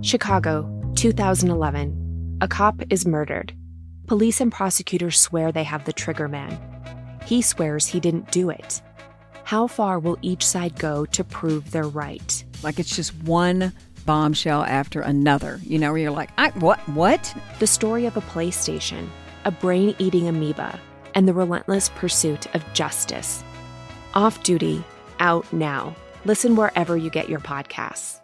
Chicago, 2011. A cop is murdered. Police and prosecutors swear they have the trigger man. He swears he didn't do it. How far will each side go to prove they're right? Like it's just one bombshell after another, where you're like, what? The story of a PlayStation, a brain-eating amoeba, and the relentless pursuit of justice. Off Duty, out now. Listen wherever you get your podcasts.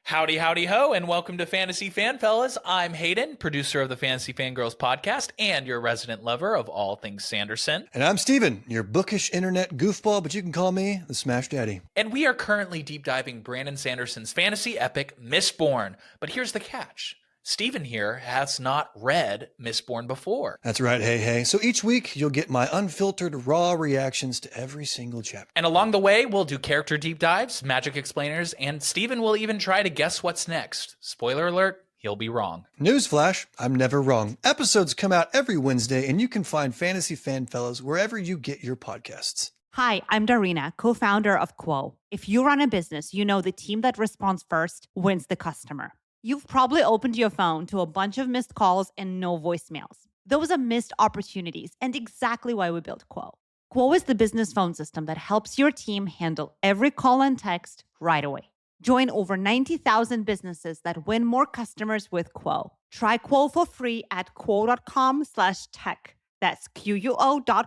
Howdy, howdy, ho, and welcome to Fantasy Fan Fellas. I'm Hayden, producer of the Fantasy Fangirls podcast and your resident lover of all things Sanderson. And I'm Steven, your bookish internet goofball, but you can call me the Smash Daddy. And we are currently deep diving Brandon Sanderson's fantasy epic, Mistborn. But here's the catch. Steven here has not read Mistborn before. That's right, hey. So each week, you'll get my unfiltered, raw reactions to every single chapter. And along the way, we'll do character deep dives, magic explainers, and Steven will even try to guess what's next. Spoiler alert, he'll be wrong. Newsflash, I'm never wrong. Episodes come out every Wednesday, and you can find Fantasy Fan Fellas wherever you get your podcasts. Hi, I'm Darina, co-founder of Quo. If you run a business, you know the team that responds first wins the customer. You've probably opened your phone to a bunch of missed calls and no voicemails. Those are missed opportunities and exactly why we built Quo. Quo is the business phone system that helps your team handle every call and text right away. Join over 90,000 businesses that win more customers with Quo. Try Quo for free at quo.com/tech. That's quo.com/tech.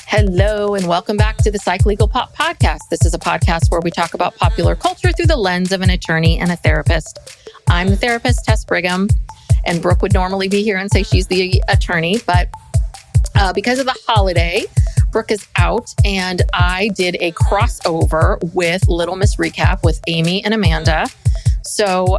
Hello, and welcome back to the Psych Legal Pop podcast. This is a podcast where we talk about popular culture through the lens of an attorney and a therapist. I'm the therapist, Tess Brigham, and Brooke would normally be here and say she's the attorney, but because of the holiday, Brooke is out, and I did a crossover with Little Miss Recap with Amye and Amanda. So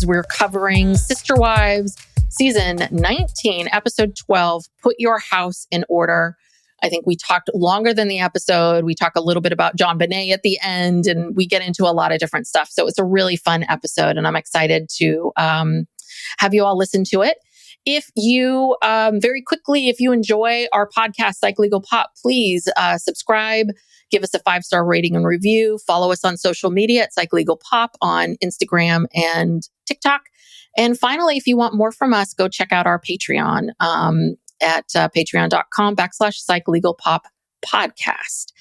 we're covering Sister Wives, season 19, episode 12, Put Your House in Order. I think we talked longer than the episode. We talk a little bit about John Bonet at the end, and we get into a lot of different stuff. So it's a really fun episode, and I'm excited to have you all listen to it. If you, very quickly, if you enjoy our podcast, Psych Legal Pop, please subscribe, give us a 5-star rating and review, follow us on social media at Psych Legal Pop on Instagram and TikTok. And finally, if you want more from us, go check out our Patreon. At patreon.com/Psych Legal Pop podcast.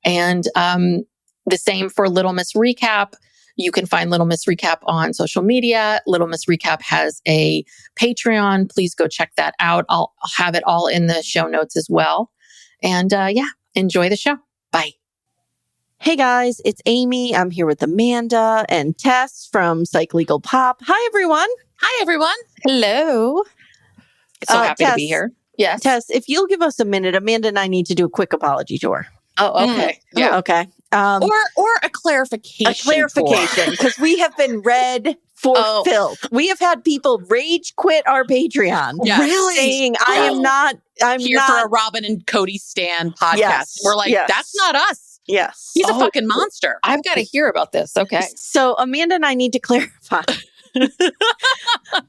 And the same for Little Miss Recap. You can find Little Miss Recap on social media. Little Miss Recap has a Patreon. Please go check that out. I'll have it all in the show notes as well. And enjoy the show. Bye. Hey guys, it's Amy. I'm here with Amanda and Tess from Psych Legal Pop. Hi, everyone. Hi, everyone. Hello. So happy to be here. Yes. Tess, if you'll give us a minute, Amanda and I need to do a quick apology tour. Oh, okay. Yeah. Okay. Or a clarification. A clarification, because we have been read for filth. We have had people rage quit our Patreon. Yes. Really? Saying, I'm here for a Robin and Cody Stan podcast. Yes. We're like, that's not us. Yes. He's a fucking monster. I've got to hear about this. Okay. So Amanda and I need to clarify.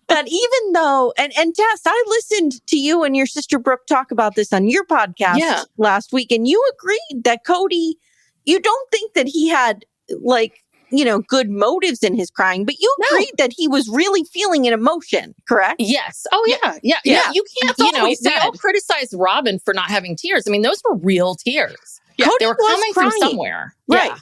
That even though, and Tess, I listened to you and your sister Brooke talk about this on your podcast last week, and you agreed that Cody, you don't think that he had good motives in his crying, but you agreed that he was really feeling an emotion, correct? Yes. Oh, yeah. You can't, we all criticize Robin for not having tears. I mean, those were real tears. Yeah, Cody they were coming from somewhere. Right. Yeah.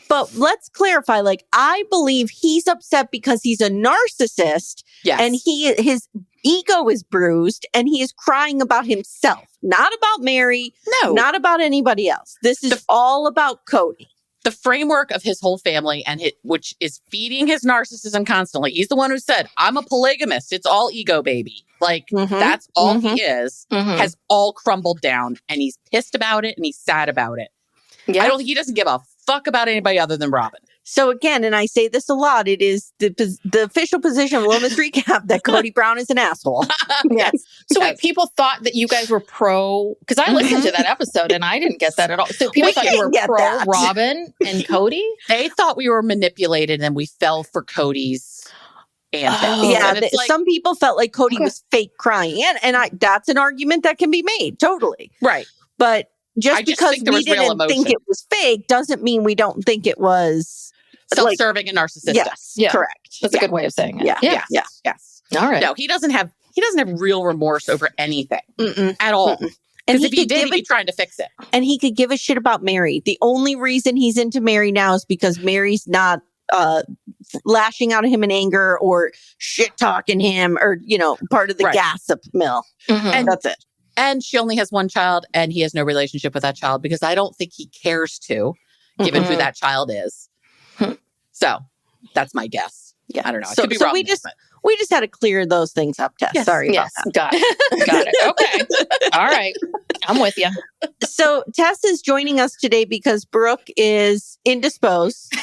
But let's clarify, I believe he's upset because he's a narcissist and his ego is bruised and he is crying about himself, not about Meri, not about anybody else. This is all about Cody. The framework of his whole family which is feeding his narcissism constantly. He's the one who said, I'm a polygamist. It's all ego, baby. That's all he is, has all crumbled down, and he's pissed about it and he's sad about it. Yeah. I don't think he doesn't give a fuck about anybody other than Robin. So again, and I say this a lot, it is the official position of Little Miss Recap that Cody Brown is an asshole. Yes. So wait, people thought that you guys were pro, because I listened to that episode and I didn't get that at all. So people thought you were pro Robin and Cody? They thought we were manipulated and we fell for Cody's antics. Some people felt like Cody was fake crying. And that's an argument that can be made. Totally. Right. But just because we didn't think it was fake doesn't mean we don't think it was self-serving and narcissistic. Yes, correct. That's a good way of saying it. Yeah. Yes. All right. No, he doesn't have real remorse over anything at all. Because if he did, he'd be trying to fix it. And he could give a shit about Meri. The only reason he's into Meri now is because Mary's not lashing out at him in anger or shit talking him or, part of the gossip mill. And that's it. And she only has one child and he has no relationship with that child because I don't think he cares to, given who that child is. So that's my guess. Yeah. I don't know. I so, could be so wrong. we just had to clear those things up, Tess. Yes, Sorry about that. Got it. Okay. All right. I'm with you. So Tess is joining us today because Brooke is indisposed.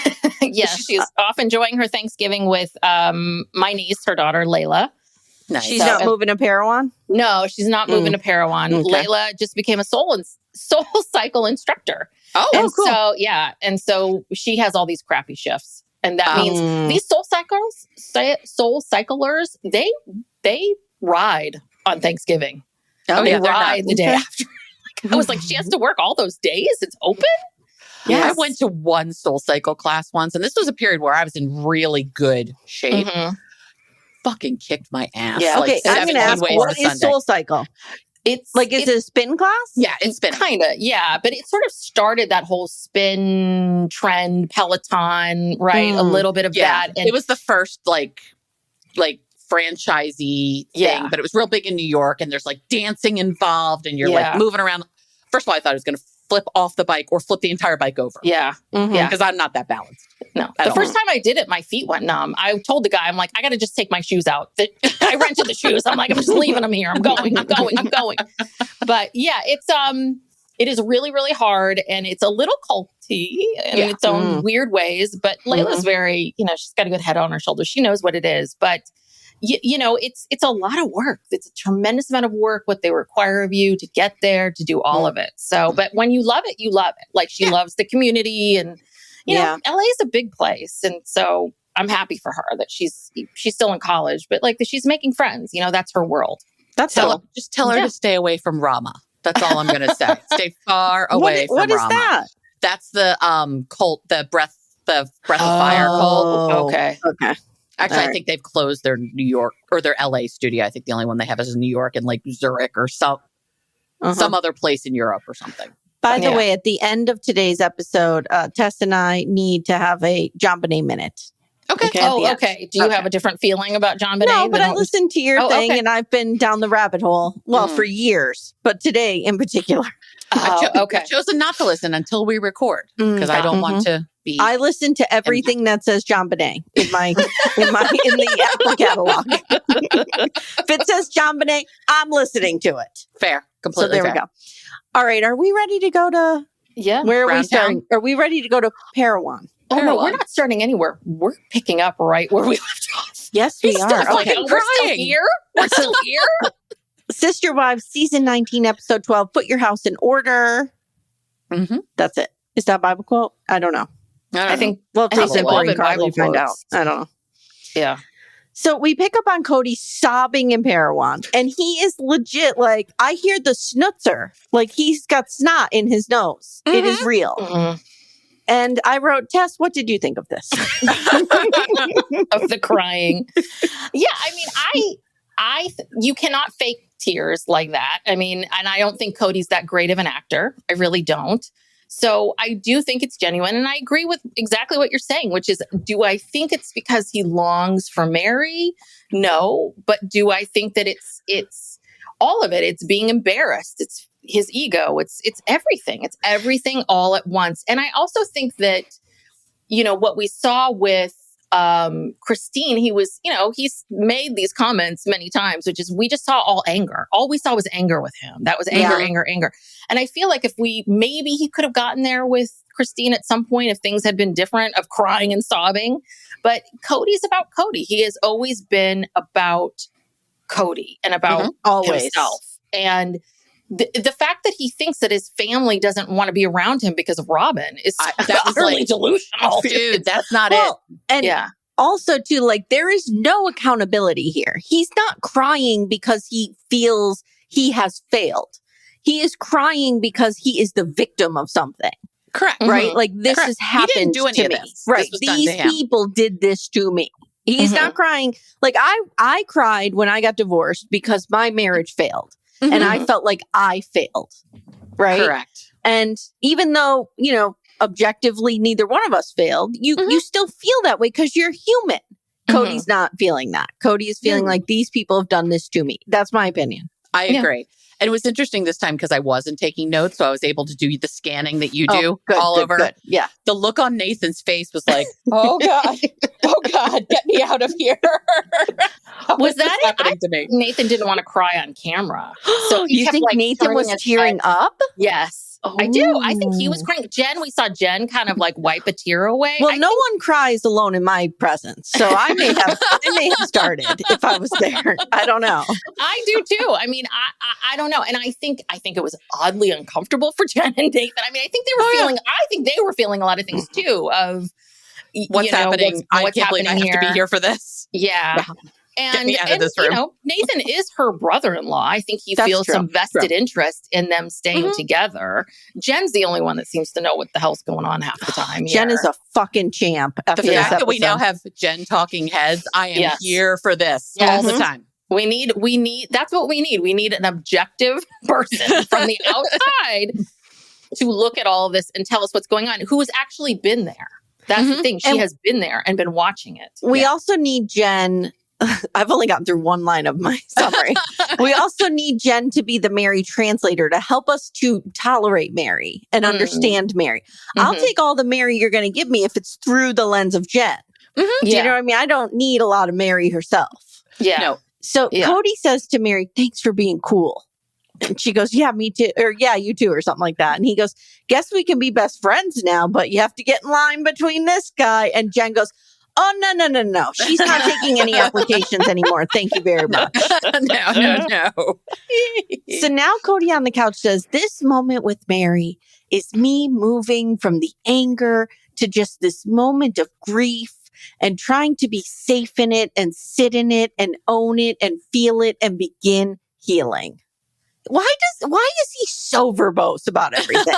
Yes, she's off enjoying her Thanksgiving with my niece, her daughter, Layla. Nice. She's not moving to Parowan? No, she's not moving to Parowan. Okay. Layla just became a soul cycle instructor. Oh, cool. So, and so she has all these crappy shifts. And that means these soul cyclers, they ride on Thanksgiving. They ride the day after. I was like, she has to work all those days? It's open? Yeah, I went to one soul cycle class once, and this was a period where I was in really good shape. Fucking kicked my ass. Yeah. Okay, I'm going to ask, what is soul cycle? It's is it a spin class? Yeah, it's spin. Kind of, yeah. But it sort of started that whole spin trend, Peloton, right? A little bit of that. And it was the first like franchisee thing, but it was real big in New York and there's like dancing involved and you're like moving around. First of all, I thought I was going to flip off the bike or flip the entire bike over. Yeah. Because I'm not that balanced. No. The first time I did it, my feet went numb. I told the guy, I'm like, I got to just take my shoes out. I rented the shoes. I'm like, I'm just leaving them here. I'm going. But yeah, it is really, really hard. And it's a little culty in its own weird ways. But Layla's very, she's got a good head on her shoulders. She knows what it is. But it's a lot of work. It's a tremendous amount of work, what they require of you to get there, to do all of it. So, but when you love it, you love it. Like she loves the community and, LA is a big place. And so I'm happy for her that she's still in college, but like she's making friends, that's her world. That's just tell her to stay away from Rama. That's all I'm going to say. Stay far away from Rama. What is that? That's the cult, the breath of fire cult. Okay. Actually, I think they've closed their New York or their LA studio. I think the only one they have is in New York and like Zurich or some other place in Europe or something. By the way, at the end of today's episode, Tess and I need to have a JonBenet minute. Okay. Okay. Do you have a different feeling about JonBenet? No, but I listened to your thing and I've been down the rabbit hole, for years, but today in particular. I've chosen not to listen until we record because I don't want to be. I listen to everything that says JonBenet in the Apple catalog. If it says JonBenet, I'm listening to it. Fair. Completely fair. We go. All right. Are we ready to go to? Yeah. Where are we starting? Are we ready to go to Parowan? Oh, no, we're not starting anywhere. We're picking up right where we left off. Yes, we are. Okay. We're still here. We're still here. Sister Wives, season 19, episode 12. Put your house in order. That's it. Is that Bible quote? I don't know. I think. Well, it's important. Probably find out. I don't know. Yeah. So we pick up on Cody sobbing in Parowan, and he is legit like, I hear the snutzer. Like he's got snot in his nose. It is real. And I wrote, Tess, what did you think of this? Of the crying. Yeah, I mean, you cannot fake tears like that. I mean, and I don't think Cody's that great of an actor. I really don't. So I do think it's genuine. And I agree with exactly what you're saying, which is, do I think it's because he longs for Meri? No. But do I think that it's all of it? It's being embarrassed. It's his ego. It's everything. It's everything all at once. And I also think that, what we saw with Christine, he's made these comments many times, which is we just saw all anger. All we saw was anger with him. That was anger. And I feel like maybe he could have gotten there with Christine at some point if things had been different, of crying and sobbing. But Cody's about Cody. He has always been about Cody and about himself. And the fact that he thinks that his family doesn't want to be around him because of Robin is utterly delusional. Dude, that's not it. And also, too, like, there is no accountability here. He's not crying because he feels he has failed. he is crying because he is the victim of something. Correct. Right? Like this Correct. has happened He didn't do any to of me. this. Right. This was done to These him. people did this to me. He's not crying. Like I cried when I got divorced because my marriage failed. And I felt like I failed. Right. Correct. And even though, objectively neither one of us failed, you still feel that way because you're human. Cody's not feeling that. Cody is feeling like these people have done this to me. That's my opinion. I agree. And it was interesting this time because I wasn't taking notes, so I was able to do the scanning that you do over. Good. Yeah. The look on Nathan's face was like, oh God, get me out of here. Was that happening to me? Nathan didn't want to cry on camera. So you think Nathan was tearing up? Yes. I do. I think he was crying. We saw Jen kind of like wipe a tear away. Well, no one cries alone in my presence. So I may have started if I was there. I don't know. I do too. I mean, I don't know. And I think it was oddly uncomfortable for Jen and Nathan. I mean, I think they were feeling a lot of things too of what's happening. I can't believe I have to be here for this. Yeah. Get me out of this room. Nathan is her brother-in-law. I think he feels some vested interest in them staying together. Jen's the only one that seems to know what the hell's going on half the time. Jen is a fucking champ. The fact that we now have Jen talking heads, I am here for this all the time. We need, that's what we need. We need an objective person from the outside to look at all of this and tell us what's going on, who has actually been there. That's the thing. She has been there and been watching it. We also need Jen. I've only gotten through one line of my summary. We also need Jen to be the Meri translator to help us to tolerate Meri and understand Meri. I'll take all the Meri you're going to give me if it's through the lens of Jen. Do you know what I mean? I don't need a lot of Meri herself. Yeah. No. So Cody says to Meri, "Thanks for being cool." And she goes, "Yeah, me too." Or "Yeah, you too," or something like that. And he goes, "Guess we can be best friends now, but you have to get in line between this guy." And Jen goes, "Oh, no. She's not taking any applications anymore. Thank you very much." No. So now Cody on the couch says, "This moment with Meri is me moving from the anger to just this moment of grief and trying to be safe in it and sit in it and own it and feel it and begin healing." Why is he so verbose about everything?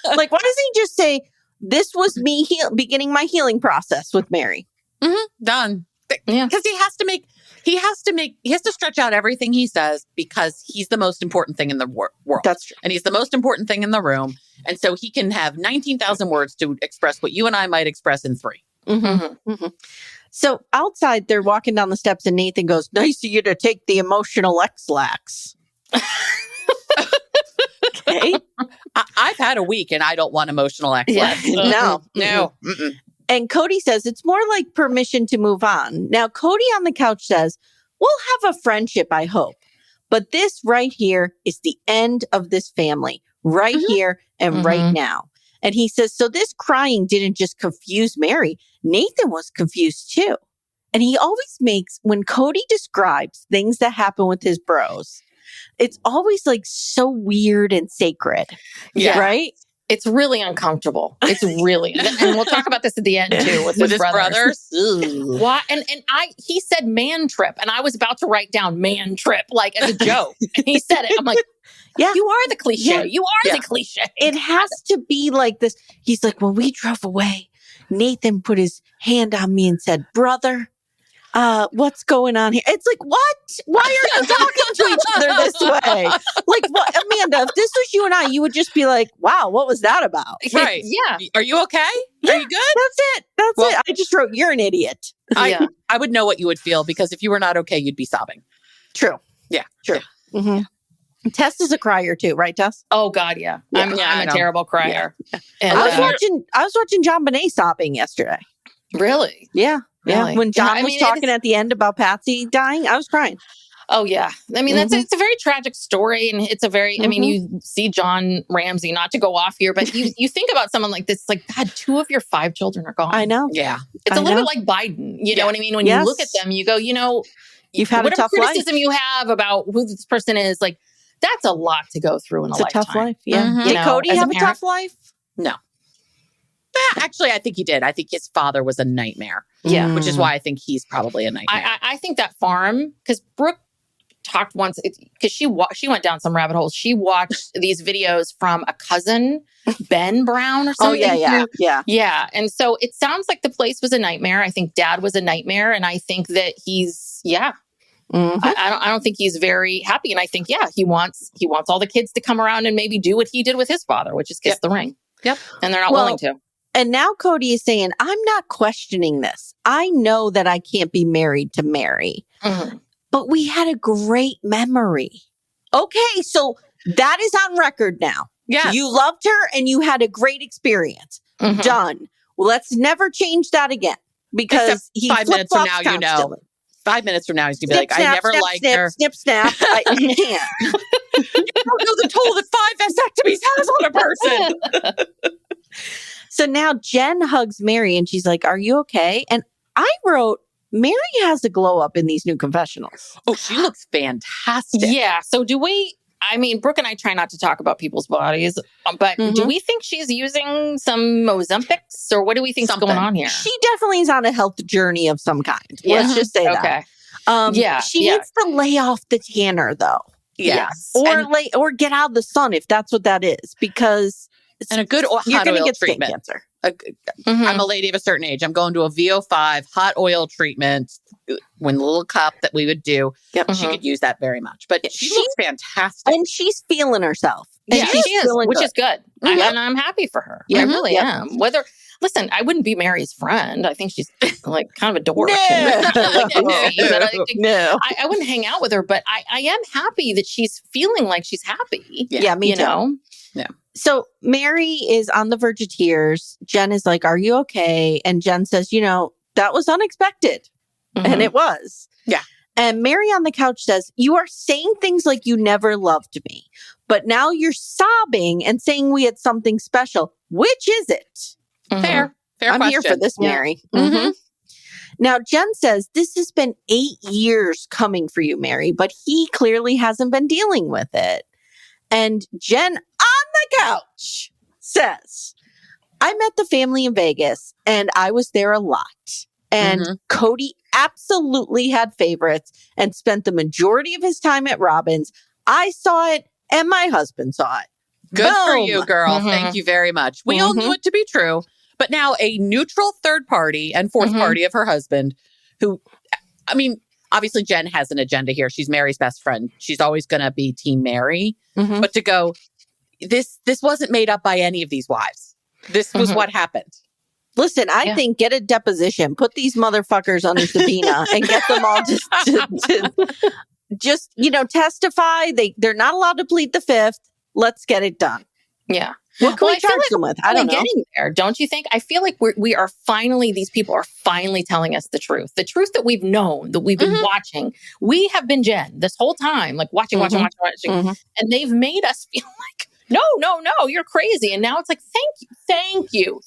Like, why doesn't he just say, "This was me beginning my healing process with Meri"? Done. Yeah. Because he has to stretch out everything he says because he's the most important thing in the world. That's true. And he's the most important thing in the room. And so he can have 19,000 words to express what you and I might express in 3. So outside, they're walking down the steps and Nathan goes, "Nice of you to take the emotional X-lax." Okay. I've had a week and I don't want emotional X-lax. No. Mm-mm. And Cody says it's more like permission to move on. Now, Cody on the couch says, "We'll have a friendship, I hope. But this right here is the end of this family, right here and right now." And he says, so this crying didn't just confuse Meri. Nathan was confused too. And he always makes, when Cody describes things that happen with his bros, it's always like so weird and sacred. Yeah. Right? It's really uncomfortable. It's really, and we'll talk about this at the end too with his brothers. Why? And he said man trip, and I was about to write down man trip like as a joke. And he said it. I'm like, yeah, you are the cliche. Yeah. You are the cliche. It has to be like this. He's like, when we drove away, Nathan put his hand on me and said, "Brother, what's going on here?" It's like, what? Why are you talking to each other this way? Like, what, Amanda, if this was you and I, you would just be like, "Wow, what was that about?" Right. Yeah. Are you okay? Yeah, are you good? That's it. I just wrote, "You're an idiot." I would know what you would feel because if you were not okay, you'd be sobbing. True. Yeah. True. Yeah. Mm-hmm. Tess is a crier too, right, Tess? Oh God, yeah. I'm a terrible crier. Yeah. And, I was watching John Bonet sobbing yesterday. Really? Yeah. Really? Yeah. When John was talking at the end about Patsy dying, I was crying. Oh yeah. I mean, it's a very tragic story, and it's a very. I mean, you see John Ramsey, not to go off here, but you think about someone like this. Like, God, 2 of your 5 children are gone. I know. Yeah. It's a little bit like Biden. You know what I mean? When you look at them, you go, you've had a tough criticism life. you have about who this person is, like that's a lot to go through in a lifetime. It's a tough life. Yeah. Did Cody have a tough life? No. Actually, I think he did. I think his father was a nightmare. Yeah. Which is why I think he's probably a nightmare. I think that farm, because Brooke talked once because she went down some rabbit holes. She watched these videos from a cousin, Ben Brown or something. Yeah. And so it sounds like the place was a nightmare. I think Dad was a nightmare. And I think that he's, I don't think he's very happy. And I think, he wants all the kids to come around and maybe do what he did with his father, which is kiss the ring. Yep. And they're not willing to. And now Cody is saying, I'm not questioning this. I know that I can't be married to Meri, but we had a great memory. Okay, so that is on record now. Yeah. You loved her and you had a great experience. Done. Well, let's never change that again because he 5 minutes from now, constantly. 5 minutes from now, he's going to be like, I never liked her. Snip, snap. I can't. You don't know the toll that 5 vasectomies has on a person. So now Jen hugs Meri and she's like, are you okay? And I wrote, Meri has a glow up in these new confessionals. Oh, she looks fantastic. Yeah. So Brooke and I try not to talk about people's bodies, but do we think she's using some Ozempics or what do we think's going on here? She definitely is on a health journey of some kind. Let's just say that. She needs to lay off the tanner though. Yes. Or get out of the sun if that's what that is because a good hot oil treatment. Cancer. I'm a lady of a certain age. I'm going to a VO5 hot oil treatment. When the little cup that we would do, she could use that very much. But she looks fantastic. And she's feeling herself. Yeah, she is, which is good. And I'm happy for her. I really am. Listen, I wouldn't be Meri's friend. I think she's like kind of a dork. I wouldn't hang out with her, but I am happy that she's feeling like she's happy. Yeah, me too. Yeah. So Meri is on the verge of tears. Jen is like, are you okay? And Jen says, that was unexpected. And it was. Yeah. And Meri on the couch says, you are saying things like you never loved me, but now you're sobbing and saying we had something special. Which is it? Fair I'm question. here for this, Meri. Now, Jen says, this has been 8 years coming for you, Meri, but he clearly hasn't been dealing with it. And Jen on the couch says, I met the family in Vegas and I was there a lot. And Cody absolutely had favorites and spent the majority of his time at Robin's. I saw it and my husband saw it. Good for you, girl. Thank you very much. We all knew it to be true. But now a neutral third party and fourth party of her husband who, obviously Jen has an agenda here. She's Meri's best friend. She's always going to be Team Meri. But to go, this wasn't made up by any of these wives. This was what happened. Listen, I think get a deposition, put these motherfuckers under subpoena and get them all just testify. They're not allowed to plead the fifth. Let's get it done. Yeah. What can we charge them with? I don't know. Getting there, don't you think? I feel like we are finally, these people are finally telling us the truth that we've known, that we've been watching. We have been Jen this whole time, like watching. And they've made us feel like, no, you're crazy. And now it's like, thank you.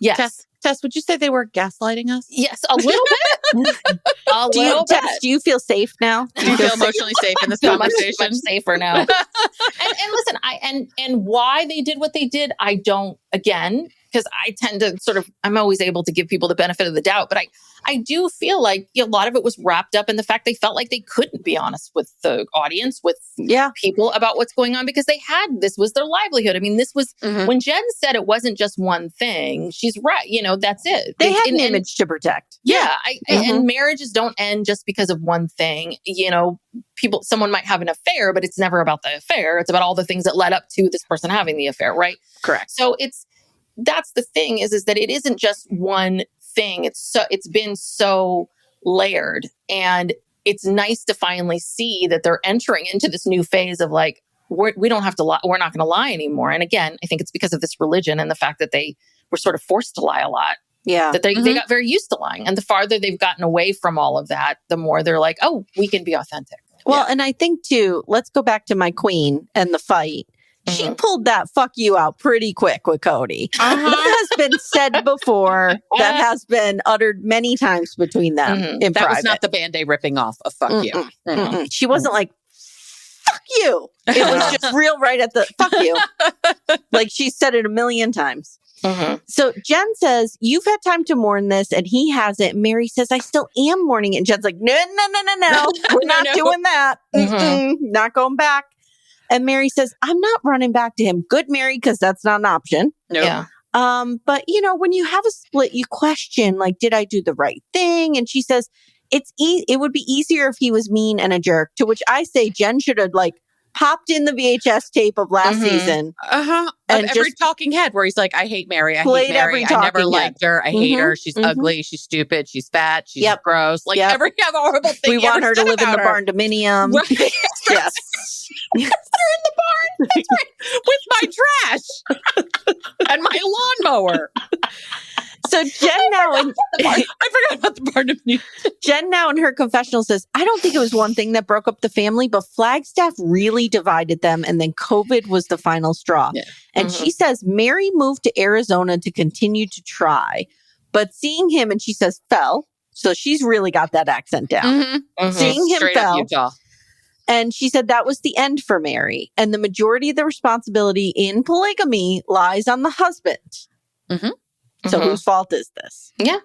Yes. Tess, would you say they were gaslighting us? Yes, a little bit. Tess, do you feel safe now? Do you feel emotionally safe in this conversation? Much safer now. and listen, and why they did what they did, I don't, again, because I tend to I'm always able to give people the benefit of the doubt, but I do feel like a lot of it was wrapped up in the fact they felt like they couldn't be honest with the audience, with people about what's going on because this was their livelihood. This was, when Jen said it wasn't just one thing, she's right. That's it. They had an image to protect. Yeah. And marriages don't end just because of one thing. Someone might have an affair, but it's never about the affair. It's about all the things that led up to this person having the affair, right? Correct. So that's the thing is that it isn't just one thing. It's been so layered, and it's nice to finally see that they're entering into this new phase of like, we don't have to lie. We're not going to lie anymore. And again, I think it's because of this religion and the fact that they were sort of forced to lie a lot. Yeah. That they got very used to lying. And the farther they've gotten away from all of that, the more they're like, oh, we can be authentic. Well, and I think too, let's go back to my queen and the fight. She pulled that fuck you out pretty quick with Cody. That has been said before. That has been uttered many times between them in that private. Was not the Band-Aid ripping off of fuck you. She wasn't like, fuck you. It was just real right at the fuck you. Like she said it a million times. So Jen says, you've had time to mourn this, and he hasn't. Meri says, I still am mourning it. And Jen's like, no. We're not doing that. Not going back. And Meri says, I'm not running back to him. Good, Meri, because that's not an option. Nope. Yeah. But, when you have a split, you question, like, did I do the right thing? And she says, it would be easier if he was mean and a jerk, to which I say Jen should have, like, popped in the VHS tape of last season. And every talking head where he's like, I hate Meri. I hate Meri. I never liked her. I hate her. She's ugly. She's stupid. She's fat. She's gross. Like every horrible thing. We want her to live in the barn dominium. Right. Yes. They're in the barn. That's right. With my trash and my lawnmower. So Jen I forgot about the barn dominium. Jen now in her confessional says, I don't think it was one thing that broke up the family, but Flagstaff really divided them. And then COVID was the final straw. Yeah. And she says Meri moved to Arizona to continue to try, but seeing him, and she says, fell. So she's really got that accent down. Seeing him straight fell. Up Utah. And she said that was the end for Meri. And the majority of the responsibility in polygamy lies on the husband. So whose fault is this? Yeah.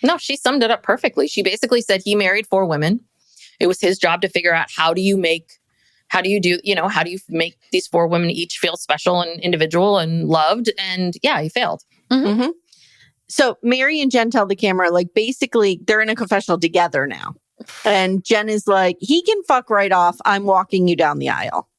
No, she summed it up perfectly. She basically said he married 4 women. It was his job to figure out how do you make these 4 women each feel special and individual and loved. And yeah, he failed. So Meri and Jen tell the camera, like, basically they're in a confessional together now. And Jen is like, he can fuck right off. I'm walking you down the aisle.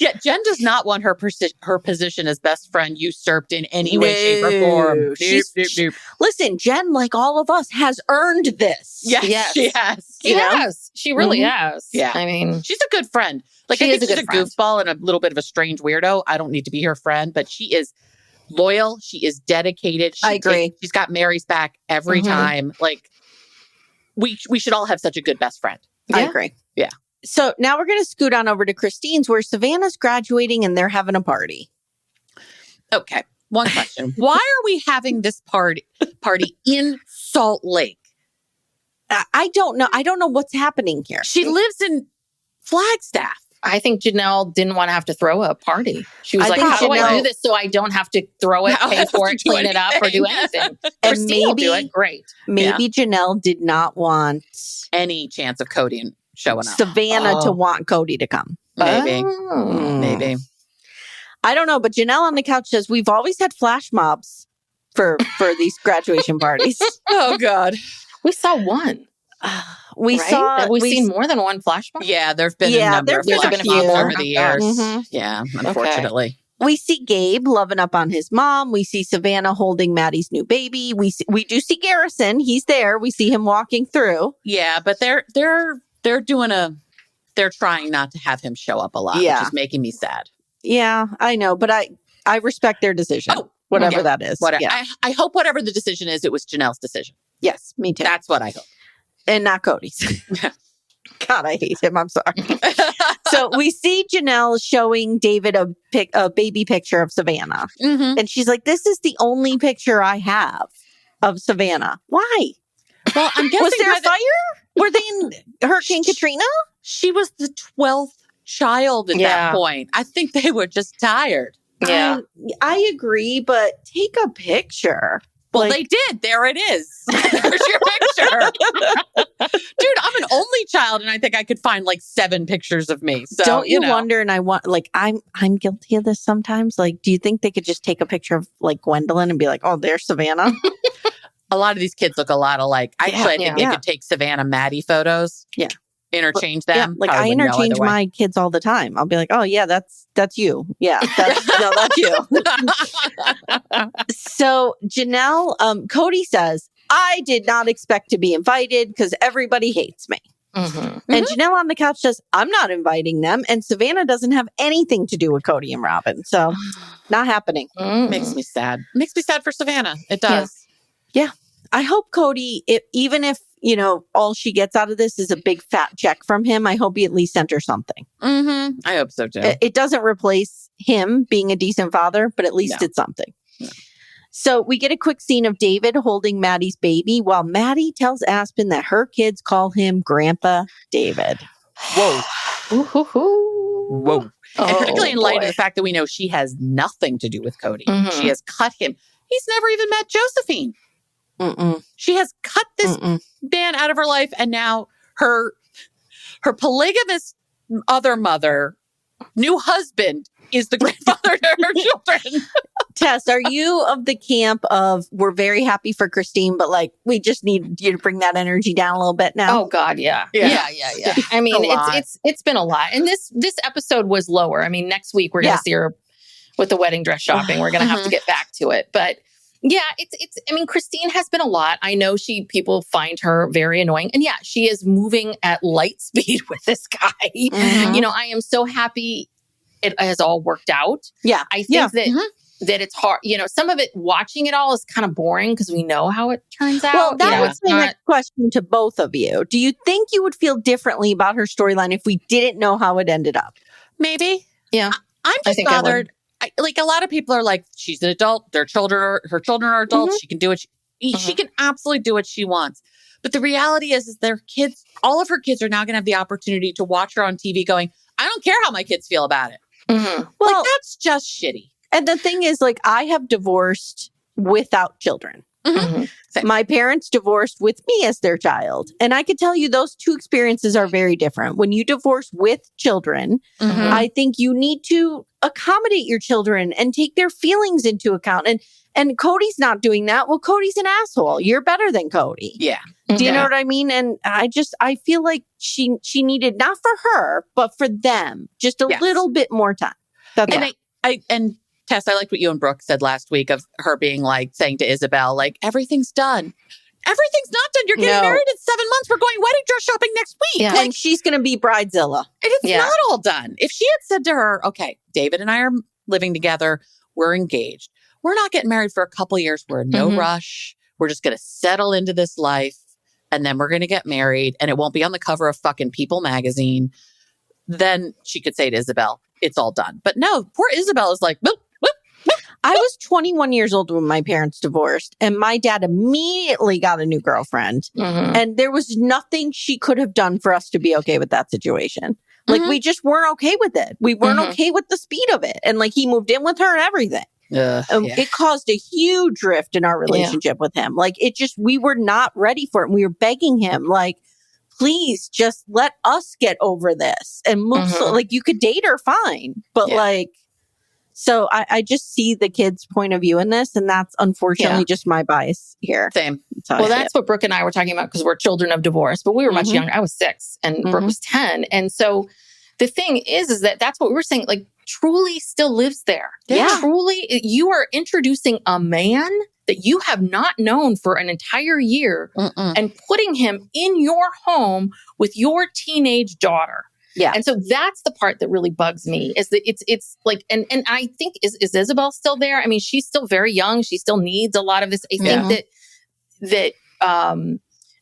Yeah, Jen does not want her position as best friend usurped in any way, shape, or form. Nope. Listen, Jen, like all of us, has earned this. Yes. She has. She really has. Yeah. I mean, she's a good friend. Like, I think she's a goofball and a little bit of a strange weirdo. I don't need to be her friend, but she is loyal. She is dedicated. I agree. She's got Meri's back every time. Like, we should all have such a good best friend. I agree. Yeah. So now we're going to scoot on over to Christine's, where Savannah's graduating and they're having a party. Okay. One question. Why are we having this party in Salt Lake? I don't know. I don't know what's happening here. She lives in Flagstaff. I think Janelle didn't want to have to throw a party. She was like, how do I do this so I don't have to throw it, pay for it, clean it up, or do anything? And maybe do it. Great. Maybe Janelle did not want any chance of Cody showing up. Savannah to want Cody to come. Maybe. Maybe. I don't know, but Janelle on the couch says, we've always had flash mobs for these graduation parties. Oh, God. We saw one. We've seen more than one flash mob? Yeah, there have been a number of flash mobs over the years. Yeah, unfortunately. Okay. We see Gabe loving up on his mom. We see Savannah holding Maddie's new baby. We do see Garrison. He's there. We see him walking through. Yeah, but they're trying not to have him show up a lot, which is making me sad. Yeah, I know, but I respect their decision. Whatever that is. Whatever. Yeah. I hope whatever the decision is, it was Janelle's decision. Yes, me too. That's what I hope. And not Cody's. God, I hate him. I'm sorry. So we see Janelle showing David a baby picture of Savannah. And she's like, this is the only picture I have of Savannah. Why? Well, I'm guessing was there a fire? Were they in Hurricane Katrina? She was the 12th child at that point. I think they were just tired. Yeah. I agree, but take a picture. Well, they did. There it is. There's your picture. Dude, I'm an only child and I think I could find like 7 pictures of me. So don't you wonder, and I'm guilty of this sometimes. Like, do you think they could just take a picture of like Gwendolyn and be like, oh, there's Savannah? A lot of these kids look a lot alike. Actually, I think they could take Savannah Maddie photos. Yeah. Interchange them. Yeah, like I interchange my kids all the time. I'll be like, oh yeah, that's you. Yeah, that's you. So Janelle, Cody says, I did not expect to be invited because everybody hates me. And Janelle on the couch says, I'm not inviting them. And Savannah doesn't have anything to do with Cody and Robin. So not happening. Makes me sad. Makes me sad for Savannah. It does. Yeah. I hope Cody, even if, all she gets out of this is a big fat check from him, I hope he at least sent her something. I hope so too. It doesn't replace him being a decent father, but at least it's something. No. So we get a quick scene of David holding Maddie's baby while Maddie tells Aspen that her kids call him Grandpa David. Whoa. Whoa. And particularly in light of the fact that we know she has nothing to do with Cody. She has cut him. He's never even met Josephine. She has cut this man out of her life. And now her polygamous other mother, new husband, is the grandfather to her children. Tess, are you of the camp of we're very happy for Christine, but like we just need you to bring that energy down a little bit now? Oh God, yeah. I mean, it's been a lot, and this episode was lower. I mean, next week we're going to see her with the wedding dress shopping. We're going to have to get back to it, but yeah, it's. I mean, Christine has been a lot. I know people find her very annoying, and yeah, she is moving at light speed with this guy. You know, I am so happy it has all worked out. Yeah, I think that it's hard. You know, some of it, watching it all is kind of boring because we know how it turns out. Well, that was my next question to both of you. Do you think you would feel differently about her storyline if we didn't know how it ended up? Maybe. Yeah. I'm just bothered. Like a lot of people are like, she's an adult. Her children are adults. She can do it. She can absolutely do what she wants. But the reality is their kids, all of her kids are now going to have the opportunity to watch her on TV going, I don't care how my kids feel about it. Well, like, that's just shitty. And the thing is, like, I have divorced without children. My parents divorced with me as their child. And I could tell you those two experiences are very different. When you divorce with children, I think you need to accommodate your children and take their feelings into account. And Cody's not doing that. Well, Cody's an asshole. You're better than Cody. Yeah. Do you know what I mean? And I feel like she needed, not for her, but for them, just a little bit more time. That's and Tess, I liked what you and Brooke said last week of her being like, saying to Isabel, like, everything's done. Everything's not done. You're getting married in 7 months. We're going wedding dress shopping next week. Yeah. Like, and she's going to be bridezilla. It's not all done. If she had said to her, okay, David and I are living together. We're engaged. We're not getting married for a couple of years. We're in no rush. We're just going to settle into this life. And then we're going to get married. And it won't be on the cover of fucking People magazine. Then she could say to Isabel, it's all done. But no, poor Isabel is like, boop. I was 21 years old when my parents divorced, and my dad immediately got a new girlfriend. And there was nothing she could have done for us to be okay with that situation. Like, we just weren't okay with it. We weren't okay with the speed of it. And like, he moved in with her and everything. It caused a huge rift in our relationship with him. Like, we were not ready for it. And we were begging him, like, please just let us get over this and move. Like, you could date her fine, but like, so I just see the kids' point of view in this, and that's unfortunately just my bias here. Same. Well, that's what Brooke and I were talking about because we're children of divorce, but we were much younger. I was 6 and Brooke was 10. And so the thing is that that's what we were saying. Like, Truly still lives there. Yeah. Truly, you are introducing a man that you have not known for an entire year and putting him in your home with your teenage daughter. Yeah. And so that's the part that really bugs me is that it's like, and I think, is Isabel still there? I mean, she's still very young. She still needs a lot of this. I think that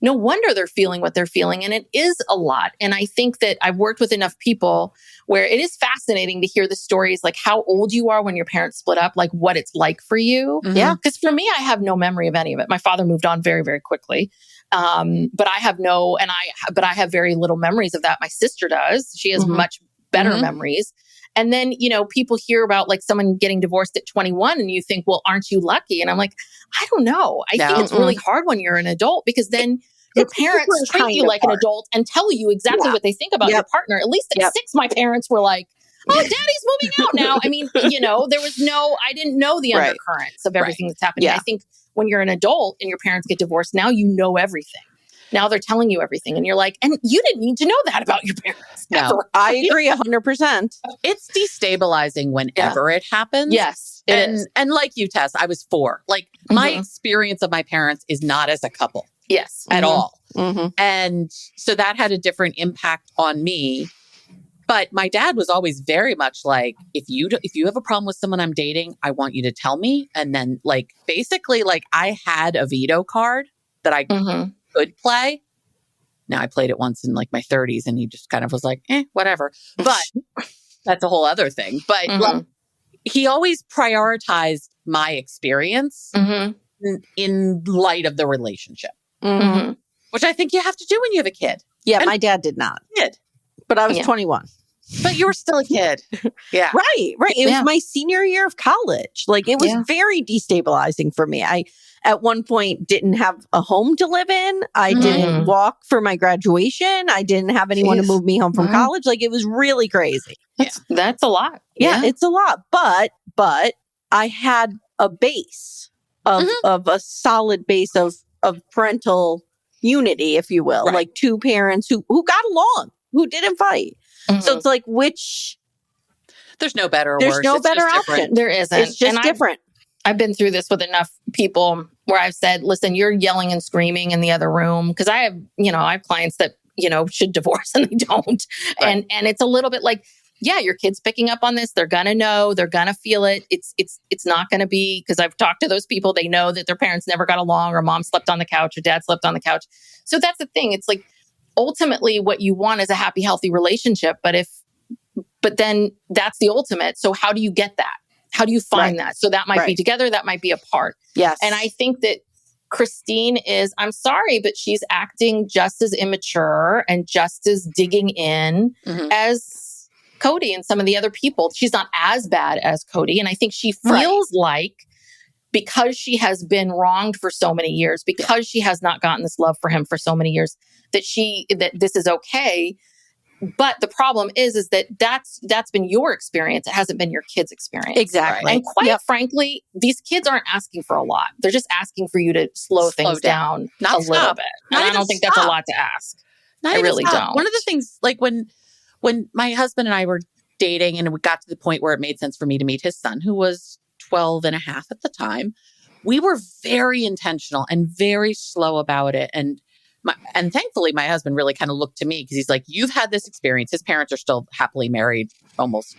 no wonder they're feeling what they're feeling. And it is a lot. And I think that I've worked with enough people where it is fascinating to hear the stories, like how old you are when your parents split up, like what it's like for you. Yeah. Because for me, I have no memory of any of it. My father moved on very, very quickly. But I have very little memories of that. My sister does. She has much better memories. And then, you know, people hear about like someone getting divorced at 21 and you think, well, aren't you lucky? And I'm like, I don't know. I think it's really hard when you're an adult because then your parents treat you like an adult and tell you exactly what they think about your partner. At least at 6, my parents were like, oh, daddy's moving out now. I mean, you know, I didn't know the undercurrents of everything that's happening. I think when you're an adult and your parents get divorced, now you know everything. Now they're telling you everything. And you're like, and you didn't need to know that about your parents. No, I agree 100%. It's destabilizing whenever it happens. Yes. And like you, Tess, I was 4. Like my experience of my parents is not as a couple. Yes. At all. And so that had a different impact on me. But my dad was always very much like, if you have a problem with someone I'm dating, I want you to tell me. And then like, basically like I had a veto card that I could play. Now I played it once in like my 30s and he just kind of was like, whatever. But that's a whole other thing. But like, he always prioritized my experience in light of the relationship, which I think you have to do when you have a kid. Yeah, my dad did not. He did. But I was 21. But you were still a kid. Yeah. Right. It was my senior year of college. Like, it was very destabilizing for me. I, at one point, didn't have a home to live in. I didn't walk for my graduation. I didn't have anyone to move me home from college. Like, it was really crazy. That's a lot. Yeah, it's a lot. But I had a base of a solid base of parental unity, if you will. Like, two parents who got along, who didn't fight. So it's like, there's no better or there's worse. no It's better just option. different. There isn't. It's just different. I've been through this with enough people where I've said, listen, you're yelling and screaming in the other room. Because I have clients that, should divorce and they don't. Right. And it's a little bit like, yeah, your kid's picking up on this. They're going to know, they're going to feel it. It's not going to be, because I've talked to those people, they know that their parents never got along, or mom slept on the couch or dad slept on the couch. So that's the thing. It's like, ultimately what you want is a happy, healthy relationship. But then that's the ultimate. So how do you get that? How do you find that? So that might be together, that might be apart. Yes. And I think that Christine is, I'm sorry, but she's acting just as immature and just as digging in as Cody and some of the other people. She's not as bad as Cody. And I think she feels like, because she has been wronged for so many years, because she has not gotten this love for him for so many years, that this is okay. But the problem is that that's been your experience. It hasn't been your kids' experience. Exactly. And quite frankly, these kids aren't asking for a lot. They're just asking for you to slow things down a little bit. And I don't think that's a lot to ask. I really don't. One of the things, like when my husband and I were dating and we got to the point where it made sense for me to meet his son, who was 12 and a half at the time, we were very intentional and very slow about it. And thankfully, my husband really kind of looked to me because he's like, you've had this experience. His parents are still happily married almost,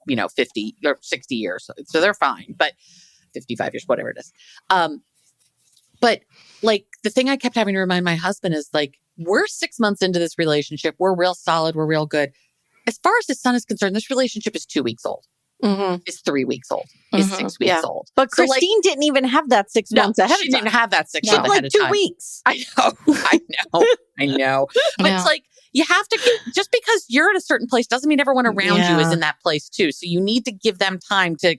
50 or 60 years. So they're fine, but 55 years, whatever it is. But like the thing I kept having to remind my husband is like, we're 6 months into this relationship. We're real solid. We're real good. As far as his son is concerned, this relationship is 2 weeks old. Is 3 weeks old. Is 6 weeks old. But so Christine didn't even have that 6 months ahead of time. She didn't have that 6 months ahead of time. Like 2 weeks. I know. But it's like, you have to, just because you're at a certain place doesn't mean everyone around you is in that place too. So you need to give them time to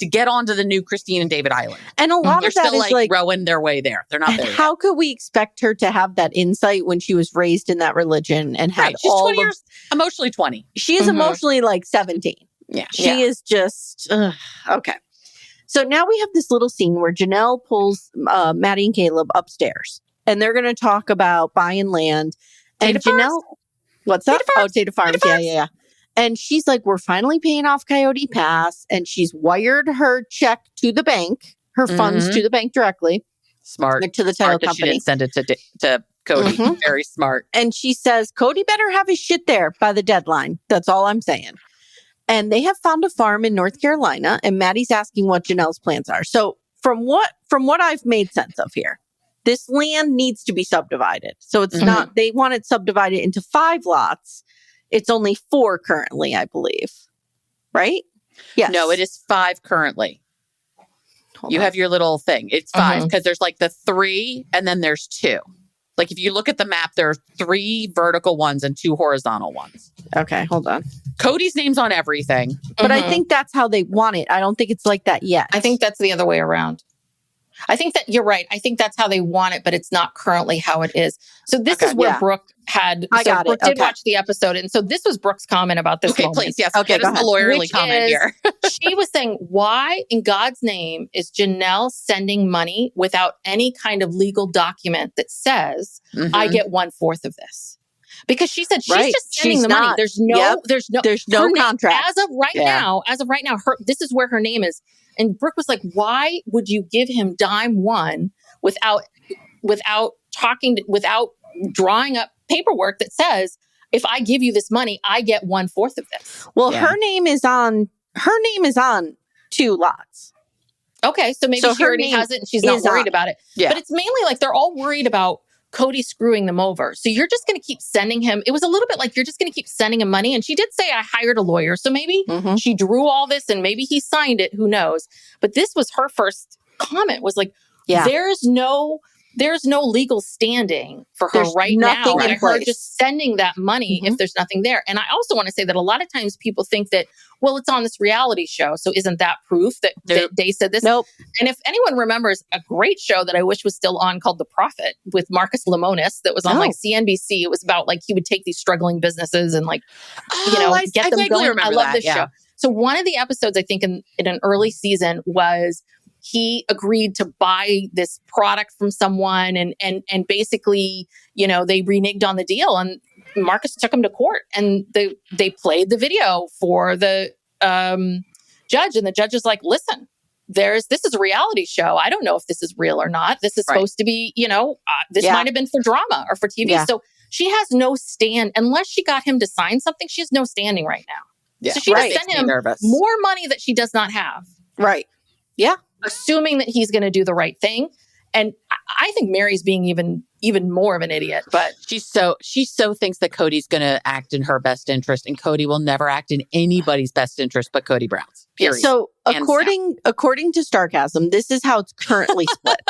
get onto the new Christine and David Island. And a lot of that still is like rowing their way there. They're not there yet. How could we expect her to have that insight when she was raised in that religion and had she's 20 years, emotionally 20. She is emotionally like 17. Yeah. She is just, okay. So now we have this little scene where Janelle pulls Maddie and Caleb upstairs and they're going to talk about buying land. And Janelle, what's that? Data Farms. Yeah. And she's like, we're finally paying off Coyote Pass. And she's wired her check to the bank, her funds to the bank directly. Smart. To the title company. She didn't send it to Cody. Very smart. And she says, Cody better have his shit there by the deadline. That's all I'm saying. And they have found a farm in North Carolina. And Maddie's asking what Janelle's plans are. So from what I've made sense of here, this land needs to be subdivided. So it's not, they want it subdivided into 5 lots. It's only 4 currently, I believe. Right? Yes. No, it is 5 currently. Hold on. Have your little thing. It's 5 because there's like the 3 and then there's 2. Like if you look at the map, there are 3 vertical ones and 2 horizontal ones. Okay, hold on. Cody's name's on everything. But I think that's how they want it. I don't think it's like that yet. I think that's the other way around. I think that you're right. I think that's how they want it, but it's not currently how it is. So this is where Brooke had. Brooke did watch the episode, and so this was Brooke's comment about this. Okay, moment. please, yes. Okay, get us the lawyerly comment here. She was saying, "Why, in God's name, is Janelle sending money without any kind of legal document that says I get 1/4 of this?" Because she said she's just sending the money. There's no contract as of right now. As of right now, this is where her name is. And Brooke was like, why would you give him dime one without drawing up paperwork that says, if I give you this money, I get 1/4 of this? Well, her name is on 2 lots. Okay. So maybe she already has it and she's not worried about it. Yeah. But it's mainly like they're all worried about Cody screwing them over. So you're just going to keep sending him. It was a little bit like you're just going to keep sending him money. And she did say, I hired a lawyer. So maybe she drew all this and maybe he signed it. Who knows? But this was her first comment was like, there's no there's no legal standing for her There's now. nothing And in her place. just sending that money if there's nothing there. And I also want to say that a lot of times people think that, well, it's on this reality show, so isn't that proof that they said this? Nope. And if anyone remembers a great show that I wish was still on called The Prophet with Marcus Lemonis that was on like CNBC. It was about like he would take these struggling businesses and like, get them going. I love this show. So one of the episodes, I think in an early season was he agreed to buy this product from someone and basically, they reneged on the deal and Marcus took him to court and they played the video for the judge and the judge is like, listen, this is a reality show. I don't know if this is real or not. This is supposed to be, this might have been for drama or for TV. Yeah. So she has no stand unless she got him to sign something. She has no standing right now. Yeah. So she just sent him more money that she does not have. Right. Yeah. Assuming that he's going to do the right thing. And I think Meri's being even more of an idiot, but she so thinks that Cody's going to act in her best interest, and Cody will never act in anybody's best interest but Cody Brown's. Period. So according to Starcasm, this is how it's currently split.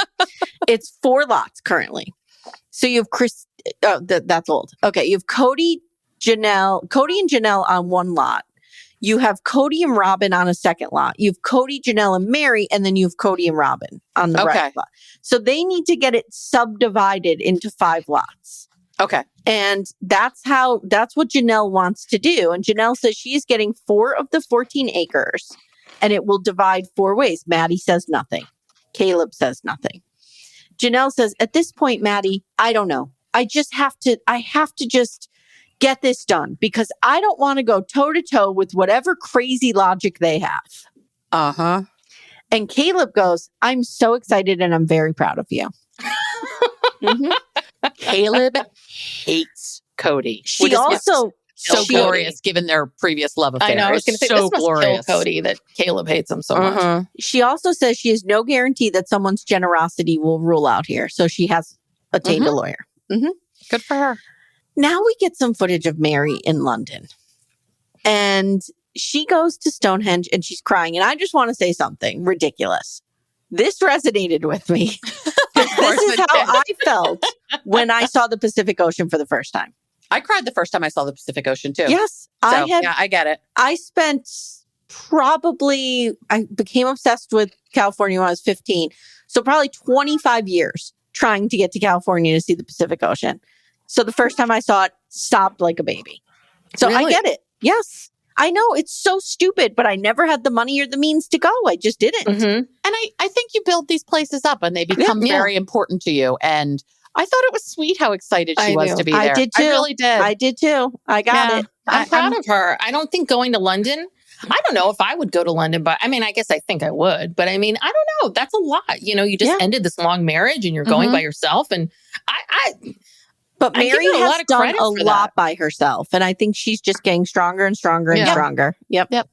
It's 4 lots currently. So you have that's old. Okay, you have Cody and Janelle on one lot. You have Cody and Robin on a second lot. You have Cody, Janelle, and Meri, and then you have Cody and Robin on the right lot. So they need to get it subdivided into 5 lots. Okay. And that's what Janelle wants to do. And Janelle says she's getting 4 of the 14 acres and it will divide 4 ways. Maddie says nothing. Caleb says nothing. Janelle says, at this point, Maddie, I don't know. I have to just get this done because I don't want to go toe to toe with whatever crazy logic they have. Uh-huh. And Caleb goes, I'm so excited and I'm very proud of you. Caleb hates Cody. She also so glorious given their previous love affair. I know. I was going to say, so this glorious. Must kill Cody that Caleb hates him so much. She also says she has no guarantee that someone's generosity will rule out here. So she has attained a lawyer. Good for her. Now we get some footage of Meri in London. And she goes to Stonehenge and she's crying. And I just want to say something ridiculous. This resonated with me. This is how I felt when I saw the Pacific Ocean for the first time. I cried the first time I saw the Pacific Ocean too. Yes. I get it. I spent I became obsessed with California when I was 15. So probably 25 years trying to get to California to see the Pacific Ocean. So the first time I saw it, sobbed like a baby. So really? I get it. Yes. I know it's so stupid, but I never had the money or the means to go. I just didn't. And I think you build these places up and they become very important to you. And I thought it was sweet how excited she was to be there. I did too. I really did. I did too. I got it. I'm proud of her. I don't think going to London, I don't know if I would go to London, but I mean, I guess I think I would. But I mean, I don't know. That's a lot. You just ended this long marriage and you're going by yourself. And But Meri has done a lot by herself. And I think she's just getting stronger and stronger and stronger. Yep.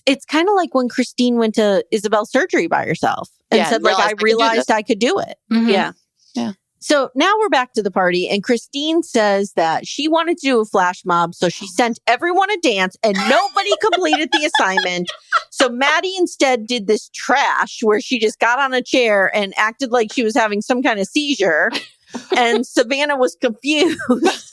It's kind of like when Christine went to Isabel's surgery by herself and said, I realized I could do it. Yeah. So now we're back to the party. And Christine says that she wanted to do a flash mob. So she sent everyone a dance and nobody completed the assignment. So Maddie instead did this trash where she just got on a chair and acted like she was having some kind of seizure. And Savannah was confused.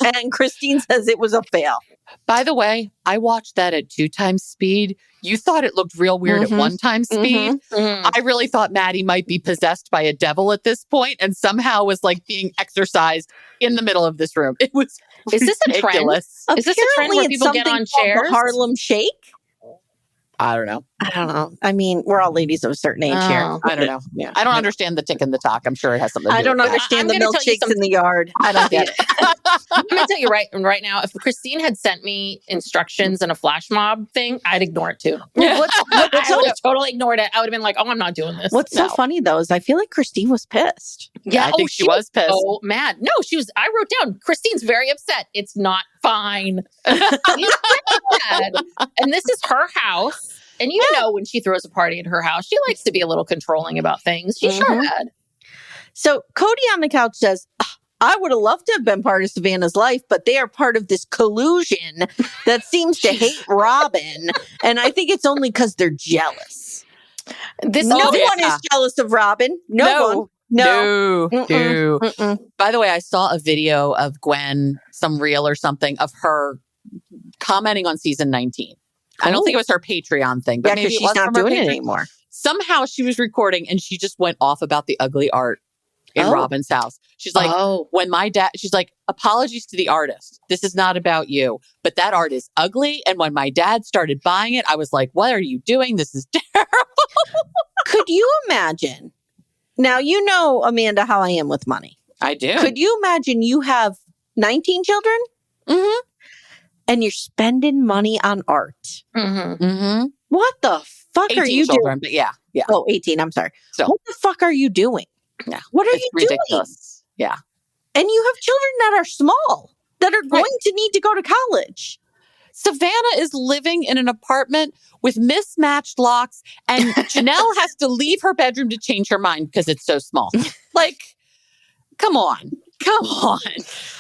And Christine says it was a fail. By the way, I watched that at 2 times speed. You thought it looked real weird at 1 time speed. I really thought Maddie might be possessed by a devil at this point and somehow was like being exercised in the middle of this room. It was Is this a trend? Is this a trend where people get on chairs? The Harlem Shake? I don't know. I mean, we're all ladies of a certain age here. I don't know. Yeah. I don't understand the tick and the talk. I'm sure it has something to do I don't with understand the milkshakes in the yard. I don't get it. I'm going to tell you right now, if Christine had sent me instructions and a flash mob thing, I'd ignore it too. I would have totally ignored it. I would have been like, oh, I'm not doing this. What's so funny though is I feel like Christine was pissed. Yeah, I think she was pissed. Oh, mad. No, I wrote down, Christine's very upset. It's not fine. And this is her house. And when she throws a party at her house, she likes to be a little controlling about things. She sure had. So Cody on the couch says, I would have loved to have been part of Savannah's life, but they are part of this collusion that seems to hate Robin. And I think it's only because they're jealous. No one is jealous of Robin. No one. No. No. By the way, I saw a video of Gwen, some reel or something, of her commenting on season 19. I don't think it was her Patreon thing, but maybe she's not doing it anymore. Somehow she was recording and she just went off about the ugly art in Robin's house. She's like, when my dad, she's like, apologies to the artist. This is not about you, but that art is ugly. And when my dad started buying it, I was like, what are you doing? This is terrible. Could you imagine? Now, you know, Amanda, how I am with money. I do. Could you imagine you have 19 children? Mm-hmm. And you're spending money on art. Mm-hmm. Mm-hmm. What the fuck are you children, doing? But yeah. Oh, 18. I'm sorry. So, what the fuck are you doing? Yeah. What are you ridiculous. doing? Yeah. And you have children that are small, that are going to need to go to college. Savannah is living in an apartment with mismatched locks, and Janelle has to leave her bedroom to change her mind because it's so small. Like, come on.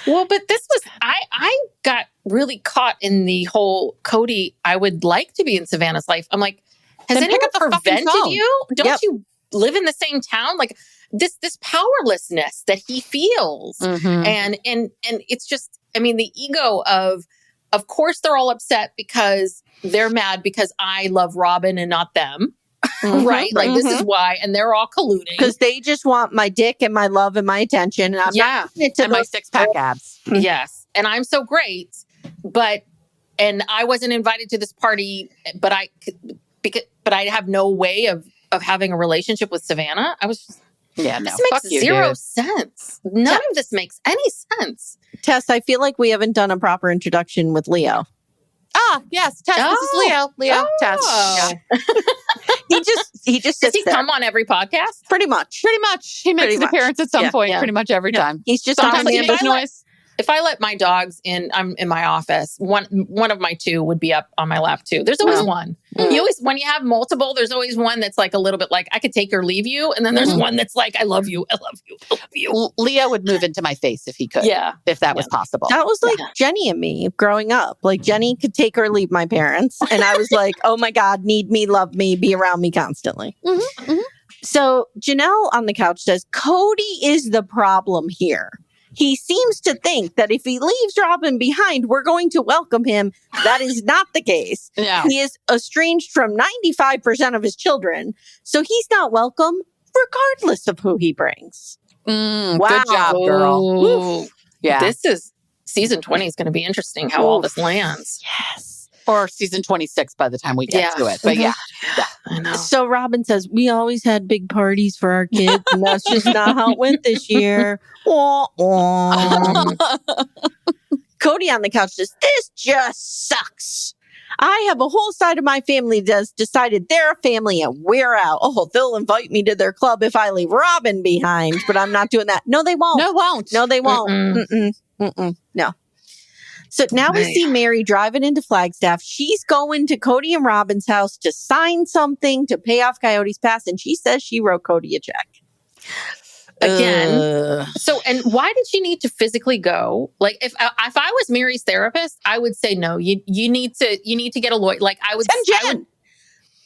Well, but this was, I got really caught in the whole Cody, I would like to be in Savannah's life. I'm like, has anyone prevented you? Don't you live in the same town? Like this powerlessness that he feels. Mm-hmm. And it's just, I mean, the ego of course they're all upset because they're mad because I love Robin and not them. Mm-hmm. Right? Like this is why, and they're all colluding. Because they just want my dick and my love and my attention. And I'm not and my 6-pack abs. Yes. And I'm so great, and I wasn't invited to this party, but I have no way of having a relationship with Savannah. I was just, this makes zero sense. None of this makes any sense. Tess, I feel like we haven't done a proper introduction with Leo. Yes, Tess. This is Leo. Tess. Yeah. he just does he there. come on every podcast? Pretty much. He makes an appearance at some point. Pretty much every time. He's just sometimes on the noise. If I let my dogs in, I'm in my office. One of my two would be up on my lap too. There's always one. You always, when you have multiple, there's always one that's like a little bit like I could take or leave you, and then there's one that's like I love you, I love you, I love you. Leo would move into my face if he could. Yeah, if that was possible. That was like Jenny and me growing up. Like Jenny could take or leave my parents, and I was like, oh my God, need me, love me, be around me constantly. Mm-hmm. Mm-hmm. So Janelle on the couch says Cody is the problem here. He seems to think that if he leaves Robin behind, we're going to welcome him. That is not the case. No. He is estranged from 95% of his children. So he's not welcome regardless of who he brings. Wow. Good job, girl. Ooh. Yeah. This is season 20 is going to be interesting how all this lands. Yes. Or season 26 by the time we get to it. But I know. So Robin says, we always had big parties for our kids, and that's just not how it went this year. Wah, wah. Cody on the couch says, this just sucks. I have a whole side of my family that's decided they're a family and we're out. Oh, they'll invite me to their club if I leave Robin behind, but I'm not doing that. No, they won't. No, they won't. No. So now we see Meri driving into Flagstaff. She's going to Cody and Robin's house to sign something to pay off Coyote Pass. And she says she wrote Cody a check. Again. So, and why did she need to physically go? Like if I was Meri's therapist, I would say, no, you need to get a lawyer. Like I would send Jen.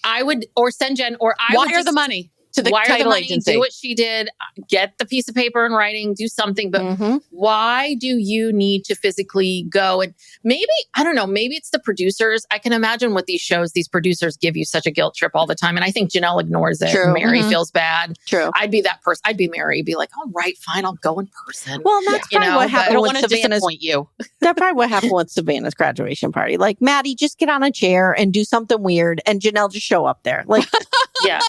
I would send Jen, or I wire the money to the title agency. Do what she did, get the piece of paper in writing, do something. But why do you need to physically go? And maybe, I don't know, maybe it's the producers. I can imagine with these shows, these producers give you such a guilt trip all the time. And I think Janelle ignores it. True. Meri feels bad. True. I'd be that person. I'd be Meri. Be like, all right, fine, I'll go in person. Well, that's probably what happened with Savannah's. You. That's probably what happened with Savannah's graduation party. Like, Maddie, just get on a chair and do something weird, and Janelle just show up there. Like, yeah.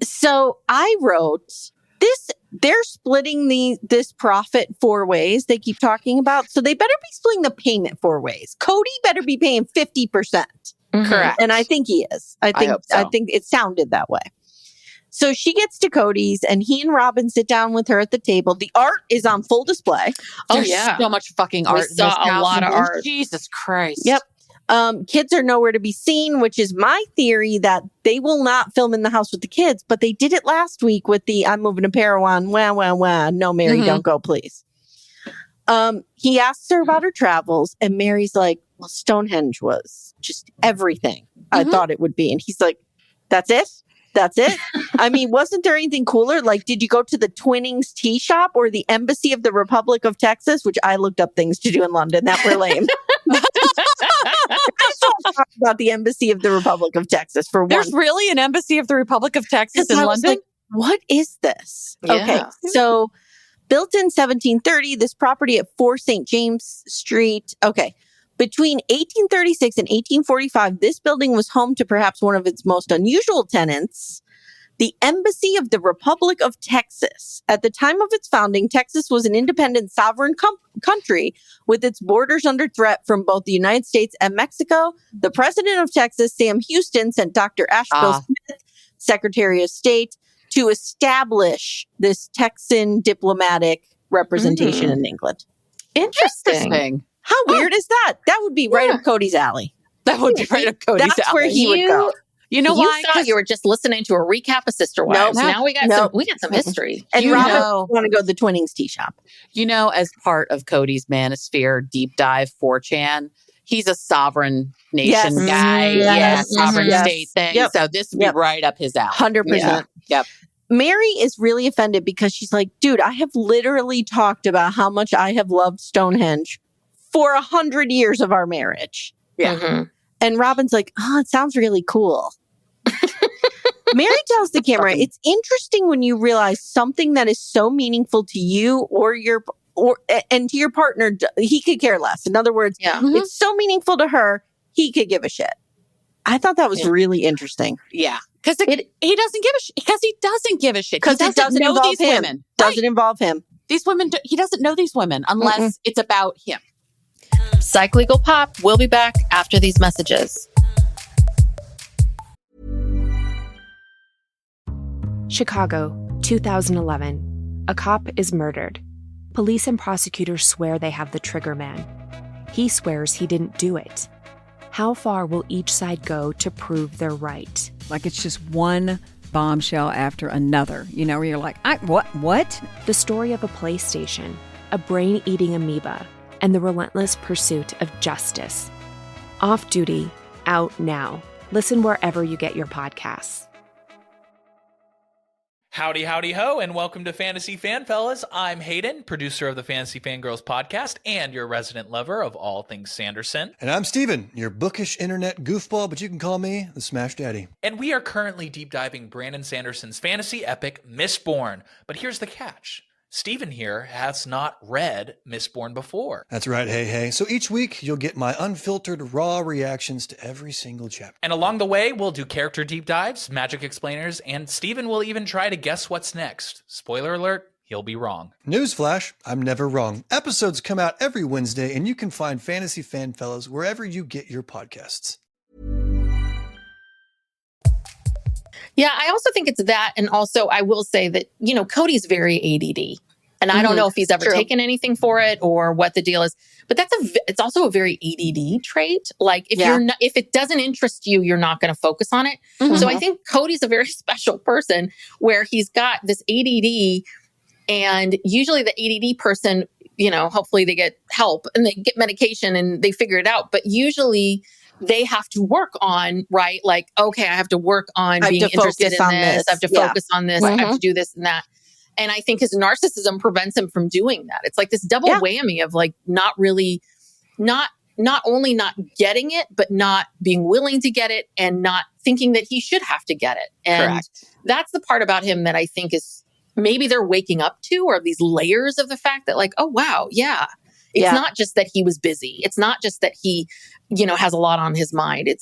So I wrote this. They're splitting this profit 4 ways. They keep talking about, so they better be splitting the payment 4 ways. Cody better be paying 50%. Correct. And I think he is. I hope so. I think it sounded that way. So she gets to Cody's, and he and Robin sit down with her at the table. The art is on full display. There's so much fucking art. We saw a lot of art. Jesus Christ. Yep. Kids are nowhere to be seen, which is my theory that they will not film in the house with the kids, but they did it last week with the I'm moving to Parowan. Wah. No, Meri, don't go, please. He asks her about her travels, and Mary's like, well, Stonehenge was just everything I thought it would be. And he's like, that's it? That's it. I mean, wasn't there anything cooler? Like, did you go to the Twinnings Tea Shop or the Embassy of the Republic of Texas? Which I looked up things to do in London that were lame. I just want to talk about the Embassy of the Republic of Texas for There's one. really an Embassy of the Republic of Texas in London? Like, what is this? Yeah. Okay, so built in 1730, this property at 4 St. James Street. Okay. Between 1836 and 1845, this building was home to perhaps one of its most unusual tenants, the Embassy of the Republic of Texas. At the time of its founding, Texas was an independent sovereign country with its borders under threat from both the United States and Mexico. The president of Texas, Sam Houston, sent Dr. Asheville Smith, Secretary of State, to establish this Texan diplomatic representation in England. Interesting. How weird is that? That would be right up Cody's alley. That would be right up Cody's alley. That's where he would go. You know why? You thought you were just listening to a recap of Sister Wives. Now we got some history. And Robert want to go to the Twinnings Tea Shop. You know, as part of Cody's Manosphere deep dive 4chan, he's a sovereign nation guy. Sovereign state thing. Yep. So this would be right up his alley. 100%. Yeah. Yep. Meri is really offended because she's like, dude, I have literally talked about how much I have loved Stonehenge for 100 years of our marriage. Yeah. Mm-hmm. And Robin's like, oh, it sounds really cool. Meri tells the camera, it's interesting when you realize something that is so meaningful to you and to your partner, he could care less. In other words, it's so meaningful to her, he could give a shit. I thought that was really interesting. Yeah. Because he doesn't give a shit. Because he doesn't give a shit. Because it doesn't know these women. Doesn't involve him. These women, he doesn't know these women unless it's about him. Psych Legal Pop. We'll be back after these messages. Chicago, 2011. A cop is murdered. Police and prosecutors swear they have the trigger man. He swears he didn't do it. How far will each side go to prove they're right? Like it's just one bombshell after another, you know, where you're like, what? The story of a PlayStation, a brain-eating amoeba, and the relentless pursuit of justice. Off Duty, out now. Listen wherever you get your podcasts. Howdy, howdy, ho, and welcome to Fantasy Fanfellas. I'm Hayden, producer of the Fantasy Fangirls podcast and your resident lover of all things Sanderson. And I'm Steven, your bookish internet goofball, but you can call me the Smash Daddy. And we are currently deep diving Brandon Sanderson's fantasy epic, Mistborn. But here's the catch. Steven here has not read Mistborn before. That's right, hey. So each week, you'll get my unfiltered, raw reactions to every single chapter. And along the way, we'll do character deep dives, magic explainers, and Steven will even try to guess what's next. Spoiler alert, he'll be wrong. Newsflash, I'm never wrong. Episodes come out every Wednesday, and you can find Fantasy Fanfellas wherever you get your podcasts. Yeah, I also think it's that. And also, I will say that, you know, Cody's very ADD. And I don't know if he's ever taken anything for it or what the deal is. But it's also a very ADD trait. Like, if it doesn't interest you, you're not going to focus on it. Mm-hmm. So I think Cody's a very special person where he's got this ADD. And usually the ADD person, you know, hopefully they get help and they get medication and they figure it out. But usually they have to work on, right? Like, okay, I have to work on being interested in this. I have to focus on this. I have to do this and that. And I think his narcissism prevents him from doing that. It's like this double whammy of like not only not getting it, but not being willing to get it and not thinking that he should have to get it. And that's the part about him that I think is maybe they're waking up to, or these layers of the fact that like, oh, wow, It's not just that he was busy. It's not just that he, you know, has a lot on his mind.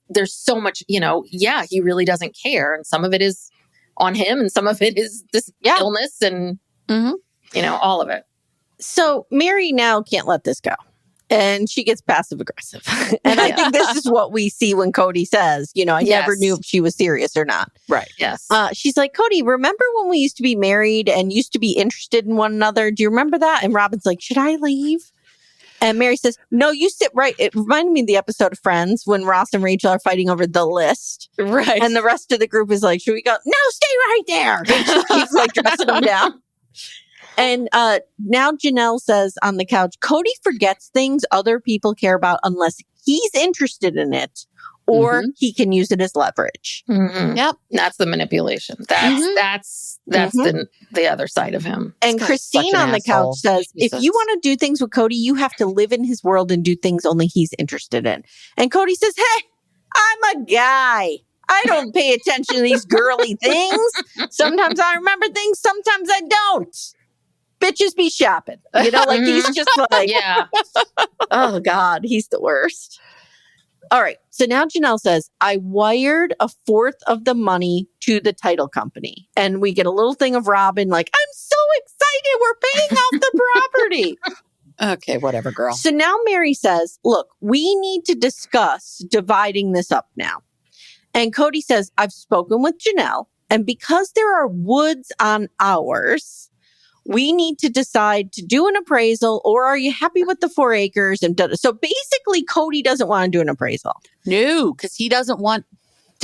There's so much, you know, he really doesn't care. And some of it is on him and some of it is this illness and, you know, all of it. So Meri now can't let this go. And she gets passive aggressive. And I think this is what we see when Cody says, you know, I never knew if she was serious or not. Right. Yes. She's like, Cody, remember when we used to be married and used to be interested in one another? Do you remember that? And Robin's like, should I leave? And Meri says, no, you sit right. It reminded me of the episode of Friends when Ross and Rachel are fighting over the list. Right. And the rest of the group is like, should we go? No, stay right there. And she keeps like dressing them down. And now Janelle says on the couch, Cody forgets things other people care about unless he's interested in it or he can use it as leverage. Yep. That's the manipulation. That's the other side of him. And Christine on the couch says, if you want to do things with Cody, you have to live in his world and do things only he's interested in. And Cody says, hey, I'm a guy. I don't pay attention to these girly things. Sometimes I remember things, sometimes I don't. Bitches be shopping. You know, like he's just like, oh God, he's the worst. All right. So now Janelle says, I wired a fourth of the money to the title company. And we get a little thing of Robin like, I'm so excited. We're paying off the property. Okay, whatever, girl. So now Meri says, look, we need to discuss dividing this up now. And Cody says, I've spoken with Janelle. And because there are woods on ours, we need to decide to do an appraisal, or are you happy with the 4 acres? And so basically, Cody doesn't want to do an appraisal. No, because he doesn't want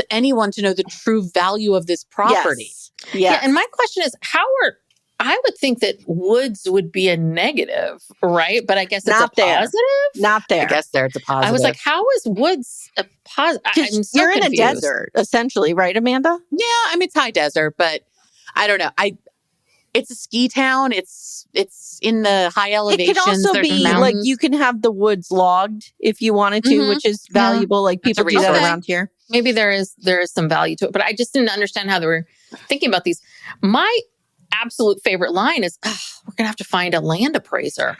anyone to know the true value of this property. Yes. Yeah. And my question is, I would think that woods would be a negative, right? But I guess it's Not a positive. Not there. I guess it's a positive. I was like, how is woods a positive? You're in a desert, essentially, right, Amanda? Yeah, I mean, it's high desert, but I don't know. It's a ski town. It's in the high elevations. It could also be like you can have the woods logged if you wanted to, which is valuable. Like people do that around here. Maybe there is some value to it, but I just didn't understand how they were thinking about these. My absolute favorite line is, we're going to have to find a land appraiser.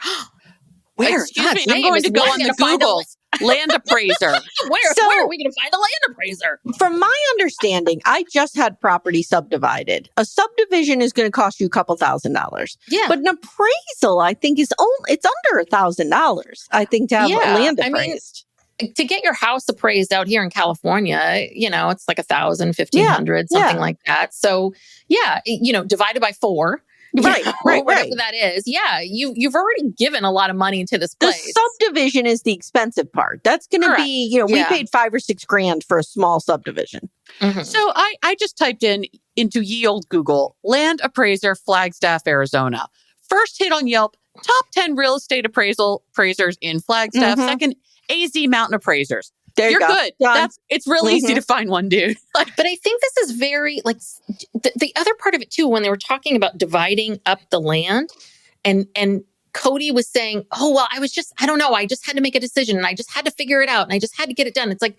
Where? Excuse me, I'm going to go on the Googles. Land appraiser. Where are we going to find a land appraiser? From my understanding, I just had property subdivided. A subdivision is going to cost you a couple $1,000. Yeah. But an appraisal, I think, it's under $1,000, I think, to have land appraised. To get your house appraised out here in California, it's like $1,000, $1,500, something like that. So divided by 4. Right. Whatever that is. Yeah. You've already given a lot of money to this place. The subdivision is the expensive part. That's going to be, we paid $5,000 or $6,000 for a small subdivision. So I just typed into ye old Google, land appraiser, Flagstaff, Arizona. First hit on Yelp, top 10 real estate appraisers in Flagstaff. Second, AZ Mountain Appraisers. You're good. It's really easy to find one, dude. But I think this is very the other part of it too, when they were talking about dividing up the land and Cody was saying, oh, well, I don't know. I just had to make a decision and I just had to figure it out and I just had to get it done. It's like,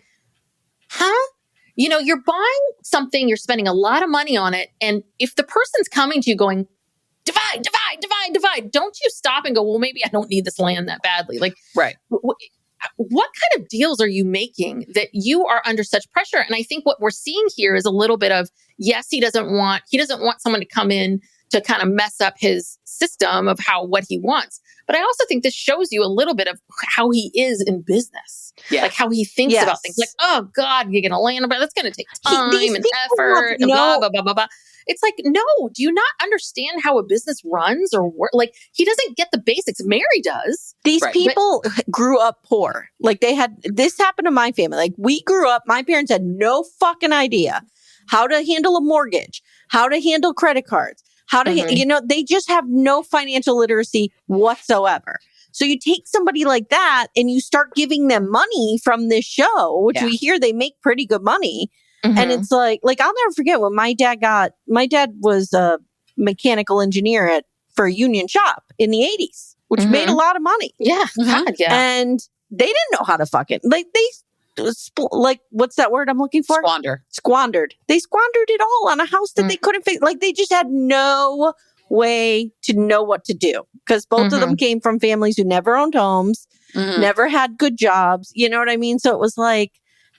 huh? You're buying something, you're spending a lot of money on it. And if the person's coming to you going, divide, don't you stop and go, well, maybe I don't need this land that badly. Like, right. What kind of deals are you making that you are under such pressure? And I think what we're seeing here is a little bit of, yes, he doesn't want someone to come in to kind of mess up his system of what he wants. But I also think this shows you a little bit of how he is in business. Yeah. Like how he thinks about things. Like, oh God, you're going to land, but that's going to take time and effort and blah, blah, blah, blah, blah. It's like, no, do you not understand how a business runs or work? Like, he doesn't get the basics. Meri does. These people grew up poor. Like this happened to my family. Like we grew up, my parents had no fucking idea how to handle a mortgage, how to handle credit cards, how to, they just have no financial literacy whatsoever. So you take somebody like that and you start giving them money from this show, which we hear they make pretty good money. And it's like I'll never forget when my dad was a mechanical engineer for a union shop in the 80s, which made a lot of money. Yeah. God, yeah. And they didn't know how to fuck it. Like what's that word I'm looking for? Squandered. They squandered it all on a house that they couldn't fix. Like they just had no way to know what to do because both of them came from families who never owned homes, never had good jobs. You know what I mean? So it was like,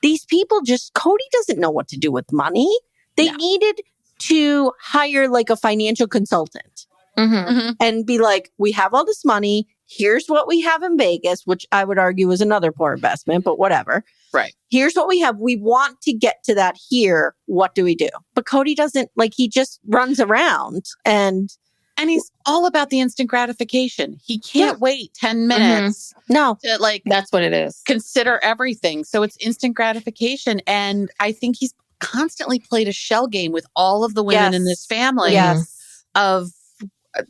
these people Cody doesn't know what to do with money. They needed to hire like a financial consultant and be like, we have all this money. Here's what we have in Vegas, which I would argue is another poor investment, but whatever. Right. Here's what we have. We want to get to that here. What do we do? But Cody doesn't he just runs around and he's all about the instant gratification. He can't wait 10 minutes. No. To that's what it is. Consider everything. So it's instant gratification. And I think he's constantly played a shell game with all of the women in this family. Yes.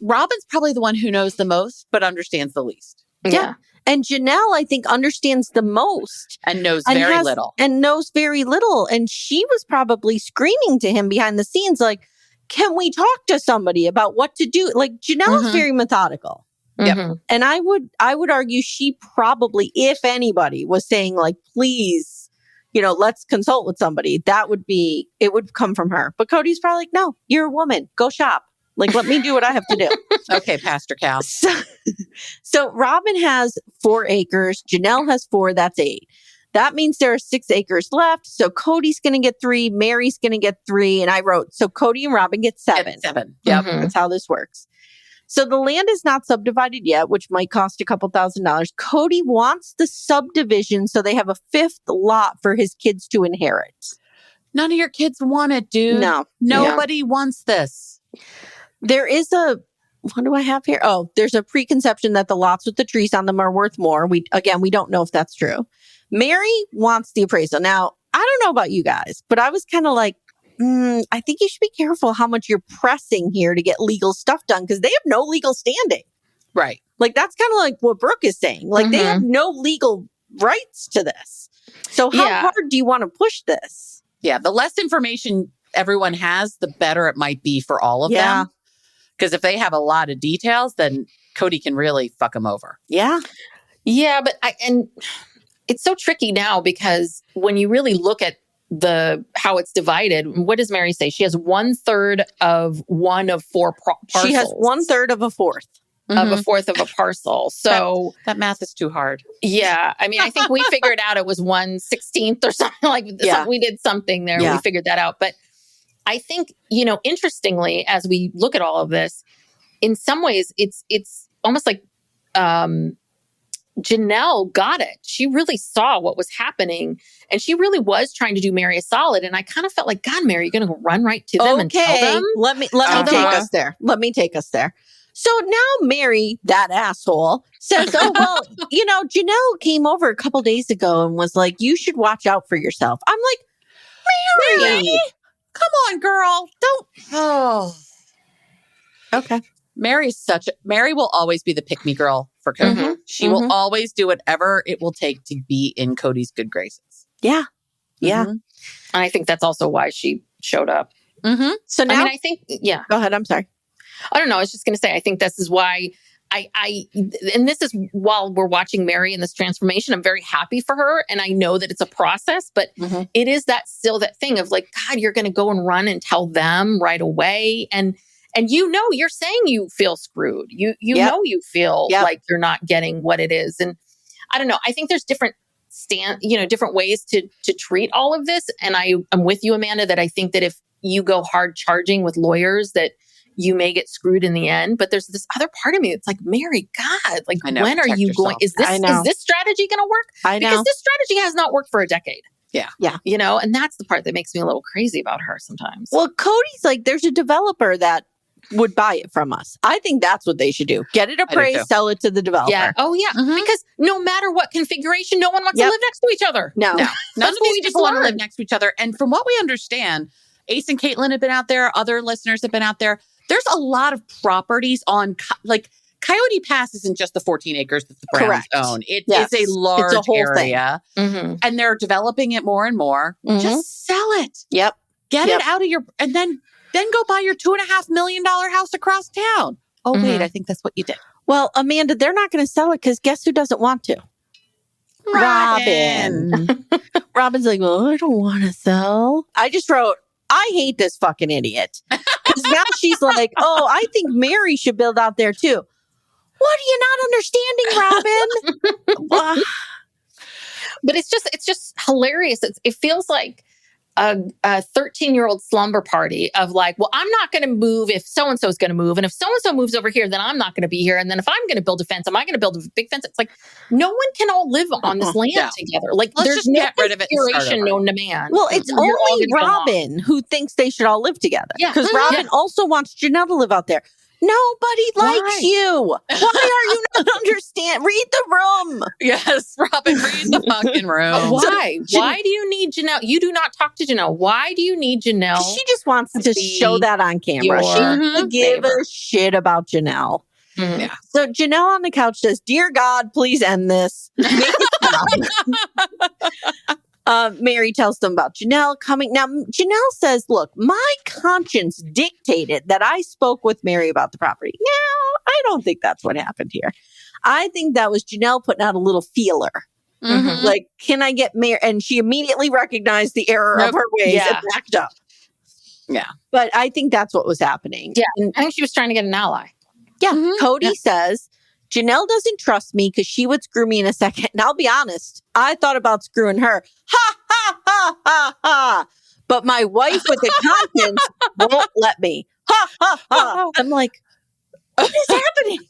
Robin's probably the one who knows the most, but understands the least. Yeah. And Janelle, I think, understands the most. And knows very little. And knows very little. And she was probably screaming to him behind the scenes, like, can we talk to somebody about what to do? Like, Janelle is very methodical. Yep. And I would argue she probably, if anybody was saying like, please, let's consult with somebody, it would come from her. But Cody's probably like, no, you're a woman. Go shop. Like, let me do what I have to do. Okay, Pastor Cal. So Robin has 4 acres. Janelle has 4. That's 8. That means there are 6 acres left. So Cody's going to get 3. Meri's going to get 3. And I wrote, so Cody and Robin get 7. 7. Yep. That's how this works. So the land is not subdivided yet, which might cost a couple $1,000s. Cody wants the subdivision so they have a 5th lot for his kids to inherit. None of your kids want it, dude. No. Nobody wants this. There is what do I have here? Oh, there's a preconception that the lots with the trees on them are worth more. We don't know if that's true. Meri wants the appraisal. Now, I don't know about you guys, but I was kind of like, I think you should be careful how much you're pressing here to get legal stuff done because they have no legal standing. Right. Like, that's kind of like what Brooke is saying. Like, they have no legal rights to this. So how hard do you want to push this? Yeah. The less information everyone has, the better it might be for all of them. Because if they have a lot of details, then Cody can really fuck them over. Yeah. Yeah, but it's so tricky now because when you really look at how it's divided, what does Meri say? She has 1/3 of one of 4 parcels. She has 1/3 of a 4th. Of a 4th of a parcel. So that math is too hard. Yeah. I mean, I think we figured out it was 1/16 or something like that. We did something there. We figured that out. But I think, interestingly, as we look at all of this, in some ways, it's almost like Janelle got it. She really saw what was happening, and she really was trying to do Meri a solid. And I kind of felt like, God, Meri, you're going to run right to them and tell them. Let me take us there. Let me take us there. So now Meri, that asshole, says, oh, well, Janelle came over a couple days ago and was like, you should watch out for yourself. I'm like, Meri! Come on, girl. Don't. Oh. Okay. Meri will always be the pick-me girl for Cody. She will always do whatever it will take to be in Cody's good graces. Yeah. Yeah. And I think that's also why she showed up. So now, I think, Go ahead. I'm sorry. I don't know. I was just going to say, I think this is why and this is while we're watching Meri in this transformation, I'm very happy for her. And I know that it's a process, but it is still that thing of like, God, you're going to go and run and tell them right away. And you're saying you feel screwed. You know, you feel like you're not getting what it is. And I don't know. I think there's different ways to treat all of this. And I'm with you, Amanda, that I think that if you go hard charging with lawyers, that you may get screwed in the end. But there's this other part of me that's like, Meri, God, like, when are you going? Is this strategy going to work? I know. Because this strategy has not worked for a decade. Yeah. Yeah. And that's the part that makes me a little crazy about her sometimes. Well, Cody's like, there's a developer that would buy it from us. I think that's what they should do. Get it appraised, sell it to the developer. Yeah. Oh, yeah. Because no matter what configuration, no one wants to live next to each other. No. None of these people want to live next to each other. And from what we understand, Ace and Caitlin have been out there. Other listeners have been out there. There's a lot of properties on, like, Coyote Pass isn't just the 14 acres that the Browns own. It is a large area. And they're developing it more and more. Just sell it. Yep. Get it out of your, and then go buy your $2.5 million house across town. Oh, wait, I think that's what you did. Well, Amanda, they're not going to sell it because guess who doesn't want to? Robin. Robin's like, well, I don't want to sell. I just wrote, I hate this fucking idiot. Because now she's like, oh, I think Meri should build out there too. What are you not understanding, Robin? But it's just hilarious. It feels like a 13-year-old slumber party of like, well, I'm not going to move if so-and-so is going to move. And if so-and-so moves over here, then I'm not going to be here. And then if I'm going to build a fence, am I going to build a big fence? It's like, no one can all live on this land together. Like, there's just no get rid of it configuration known to man. Well, it's only Robin who thinks they should all live together. Because Robin also wants Janelle to live out there. Nobody likes you. Why are you not understand? Read the room. Yes, Robin, read the fucking room. Why? Why do you need Janelle? You do not talk to Janelle. Why do you need Janelle? She just wants to show that on camera. She doesn't give a shit about Janelle. Mm-hmm. Yeah. So Janelle on the couch says, "Dear God, please end this. Make it stop." Meri tells them about Janelle coming. Now, Janelle says, "Look, my conscience dictated that I spoke with Meri about the property." Now, I don't think that's what happened here. I think that was Janelle putting out a little feeler. Mm-hmm. Like, can I get Meri? And she immediately recognized the error of her ways and backed up. Yeah. But I think that's what was happening. Yeah. And I think she was trying to get an ally. yeah. Cody says, "Janelle doesn't trust me because she would screw me in a second. And I'll be honest, I thought about screwing her. Ha, ha, ha, ha, ha. But my wife with the conscience won't let me. Ha, ha, ha." I'm like, what is happening?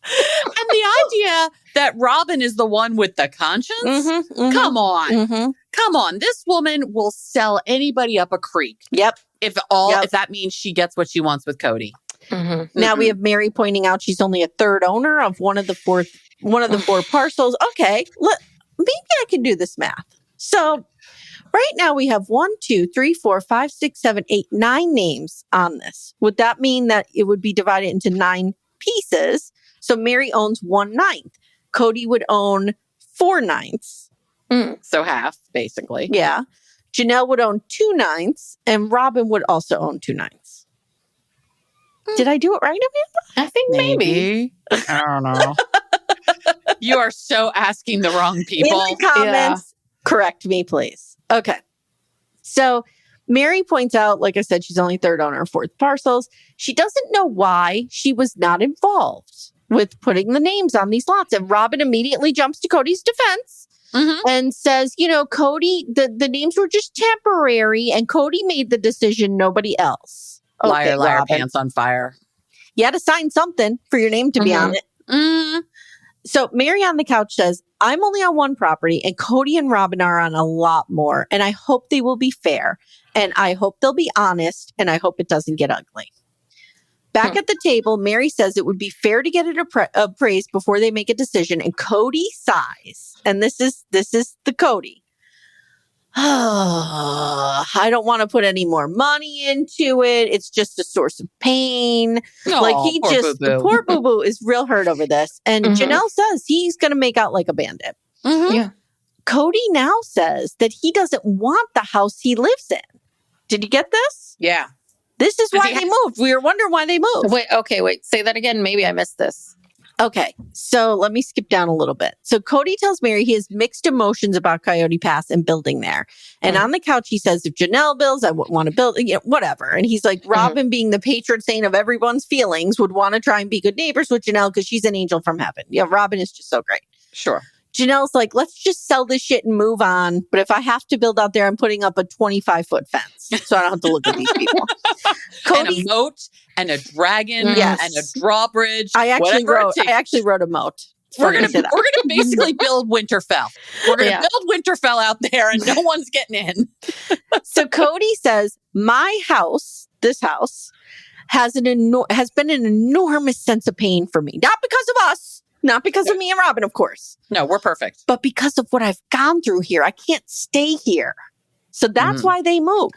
And the idea that Robin is the one with the conscience? Come on. Come on. This woman will sell anybody up a creek. Yep. If that means she gets what she wants with Cody. Now we have Meri pointing out she's only a third owner of one of the four parcels. Okay, maybe I can do this math. So right now we have 1, 2, 3, 4, 5, 6, 7, 8, 9 names on this. Would that mean that it would be divided into 9 pieces? So Meri owns 1/9. Cody would own 4/9. So half, basically. Yeah. Janelle would own 2/9, and Robin would also own 2/9. Did I do it right, Amanda? I think maybe. I don't know. You are so asking the wrong people. In the comments, correct me, please. Okay. So Meri points out, like I said, she's only third owner of 4 parcels. She doesn't know why she was not involved with putting the names on these lots. And Robin immediately jumps to Cody's defense and says, Cody, the names were just temporary and Cody made the decision, nobody else. Liar, Okay, liar, Robin. pants on fire. You had to sign something for your name to be on it. So Meri on the couch says, "I'm only on one property and Cody and Robin are on a lot more. And I hope they will be fair. And I hope they'll be honest. And I hope it doesn't get ugly." Back at the table, Meri says it would be fair to get it appraised before they make a decision. And Cody sighs. And this is the Cody. "I don't want to put any more money into it. It's just a source of pain." Poor Boo Boo is real hurt over this. And Janelle says he's going to make out like a bandit. Yeah. Cody now says that he doesn't want the house he lives in. Did you get this? Yeah. This is why they moved. We were wondering why they moved. Wait. Say that again. Maybe I missed this. Okay, so let me skip down a little bit. So Cody tells Meri he has mixed emotions about Coyote Pass and building there. And on the couch, he says, if Janelle builds, I wouldn't want to build, whatever. And he's like, Robin being the patron saint of everyone's feelings would want to try and be good neighbors with Janelle because she's an angel from heaven. Yeah, Robin is just so great. Sure. Janelle's like, let's just sell this shit and move on. But if I have to build out there, I'm putting up a 25-foot fence so I don't have to look at these people. Cody, and a moat and a dragon and a drawbridge. I actually wrote a moat. We're gonna basically build Winterfell. We're gonna build Winterfell out there, and no one's getting in. So Cody says, this house, has been an enormous sense of pain for me. Not because of us. Not because of me and Robin, of course. No, we're perfect. But because of what I've gone through here. I can't stay here. So that's why they move.